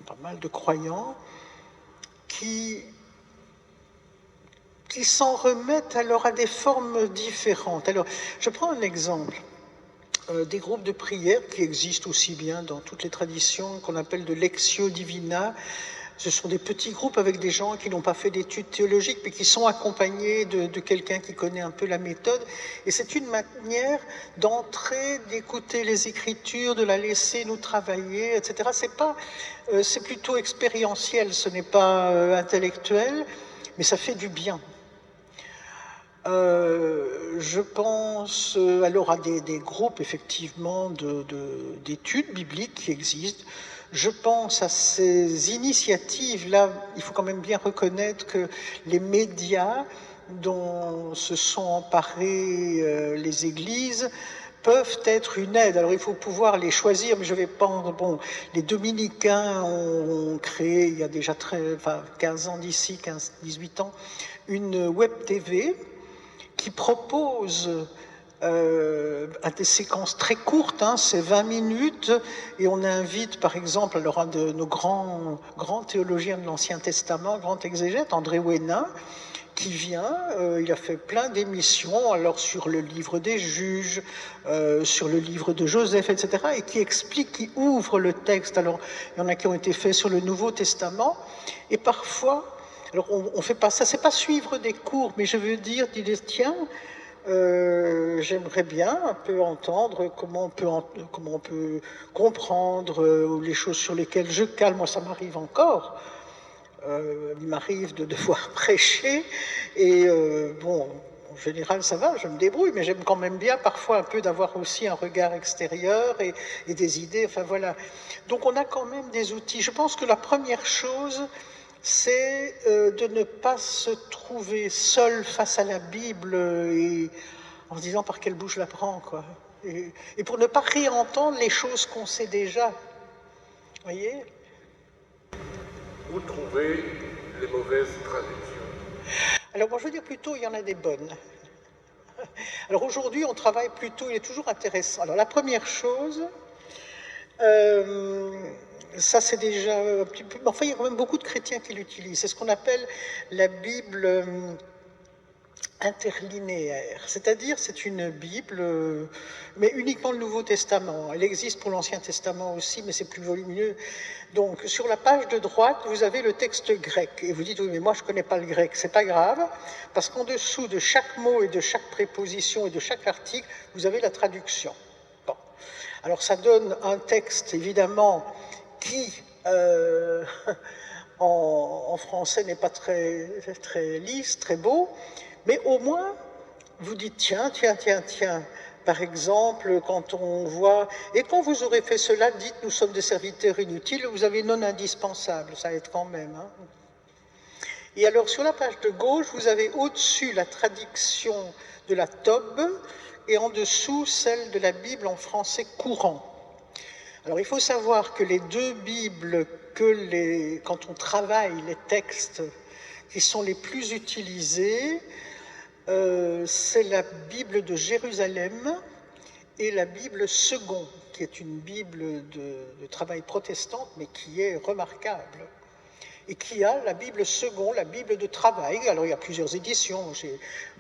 pas mal de croyants qui s'en remettent alors à des formes différentes. Alors, je prends un exemple. Des groupes de prière qui existent aussi bien dans toutes les traditions qu'on appelle de Lectio Divina. Ce sont des petits groupes avec des gens qui n'ont pas fait d'études théologiques, mais qui sont accompagnés de quelqu'un qui connaît un peu la méthode. Et c'est une manière d'entrer, d'écouter les Écritures, de la laisser nous travailler, etc. C'est plutôt expérientiel, ce n'est pas intellectuel, mais ça fait du bien. Je pense alors à des groupes effectivement d'études bibliques qui existent. Je pense à ces initiatives-là. Il faut quand même bien reconnaître que les médias dont se sont emparées les églises peuvent être une aide. Alors il faut pouvoir les choisir, mais je vais pas... Bon, les dominicains ont créé il y a déjà 15 ans d'ici, 18 ans, une web TV qui propose à des séquences très courtes, hein, c'est 20 minutes, et on invite par exemple alors un de nos grands théologiens de l'Ancien Testament, grand exégète, André Ouénin, qui vient, il a fait plein d'émissions, alors sur le livre des juges, sur le livre de Joseph, etc., et qui explique, qui ouvre le texte. Alors, il y en a qui ont été faits sur le Nouveau Testament, et parfois, alors on fait pas ça, c'est pas suivre des cours, mais je veux dire, tiens, j'aimerais bien un peu entendre comment on peut comprendre les choses sur lesquelles je cale. Moi, ça m'arrive encore. Il m'arrive de devoir prêcher et bon, en général ça va, je me débrouille, mais j'aime quand même bien parfois un peu d'avoir aussi un regard extérieur et des idées, enfin voilà. Donc on a quand même des outils. Je pense que la première chose, c'est de ne pas se trouver seul face à la Bible et en se disant par quelle bouche je la prends, quoi. Et pour ne pas réentendre les choses qu'on sait déjà. Vous voyez ? Où trouver les mauvaises traductions? Alors moi je veux dire plutôt, il y en a des bonnes. Alors aujourd'hui on travaille plutôt, il est toujours intéressant. Alors la première chose, ça c'est déjà un petit peu, enfin il y a quand même beaucoup de chrétiens qui l'utilisent, c'est ce qu'on appelle la Bible interlinéaire, c'est-à-dire c'est une Bible, mais uniquement le Nouveau Testament. Elle existe pour l'Ancien Testament aussi, mais c'est plus volumineux. Donc sur la page de droite, vous avez le texte grec, et vous dites oui mais moi je ne connais pas le grec, c'est pas grave, parce qu'en dessous de chaque mot et de chaque préposition et de chaque article, vous avez la traduction. Bon. Alors ça donne un texte évidemment qui en français n'est pas très lisse, très beau, mais au moins, vous dites, tiens, par exemple, quand on voit, et quand vous aurez fait cela, dites, nous sommes des serviteurs inutiles, vous avez non indispensable, ça aide quand même. Hein. Et alors, sur la page de gauche, vous avez au-dessus la traduction de la Tob, et en dessous, celle de la Bible en français courant. Alors, il faut savoir que les deux Bibles, quand on travaille les textes qui sont les plus utilisés, c'est la Bible de Jérusalem et la Bible Second, qui est une Bible de travail protestante, mais qui est remarquable. Et qui a la Bible Second, la Bible de travail. Alors il y a plusieurs éditions,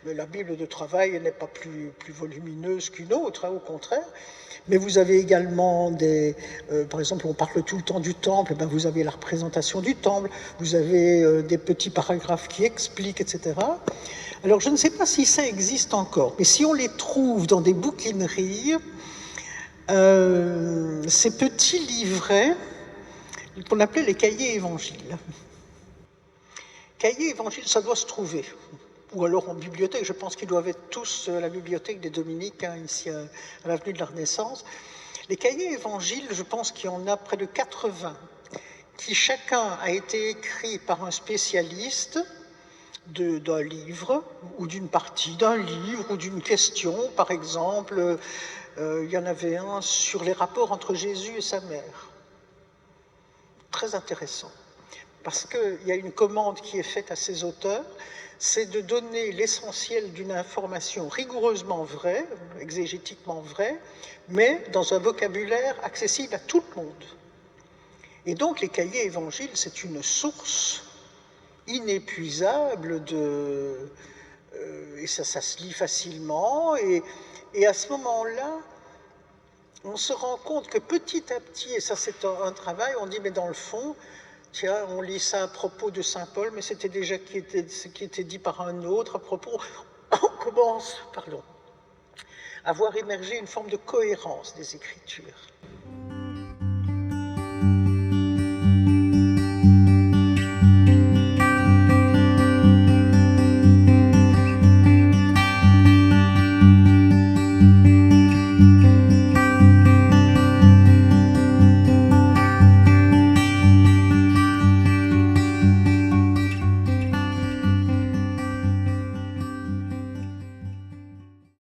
mais la Bible de travail n'est pas plus volumineuse qu'une autre, hein, au contraire. Mais vous avez également par exemple, on parle tout le temps du temple, ben vous avez la représentation du temple, vous avez des petits paragraphes qui expliquent, etc. Alors, je ne sais pas si ça existe encore, mais si on les trouve dans des bouquineries, ces petits livrets qu'on appelait les cahiers évangiles. Cahiers évangiles, ça doit se trouver. Ou alors en bibliothèque, je pense qu'ils doivent être tous à la bibliothèque des Dominicains, ici à l'avenue de la Renaissance. Les cahiers évangiles, je pense qu'il y en a près de 80, qui chacun a été écrit par un spécialiste d'un livre, ou d'une partie d'un livre, ou d'une question. Par exemple, il y en avait un sur les rapports entre Jésus et sa mère. Très intéressant. Parce qu'il y a une commande qui est faite à ces auteurs, c'est de donner l'essentiel d'une information rigoureusement vraie, exégétiquement vraie, mais dans un vocabulaire accessible à tout le monde. Et donc les cahiers évangiles, c'est une source inépuisable et ça se lit facilement, et à ce moment-là, on se rend compte que petit à petit, et ça c'est un travail, on dit mais dans le fond, tiens, on lit ça à propos de Saint Paul, mais c'était déjà ce qui était dit par un autre à propos, on commence, à voir émerger une forme de cohérence des Écritures.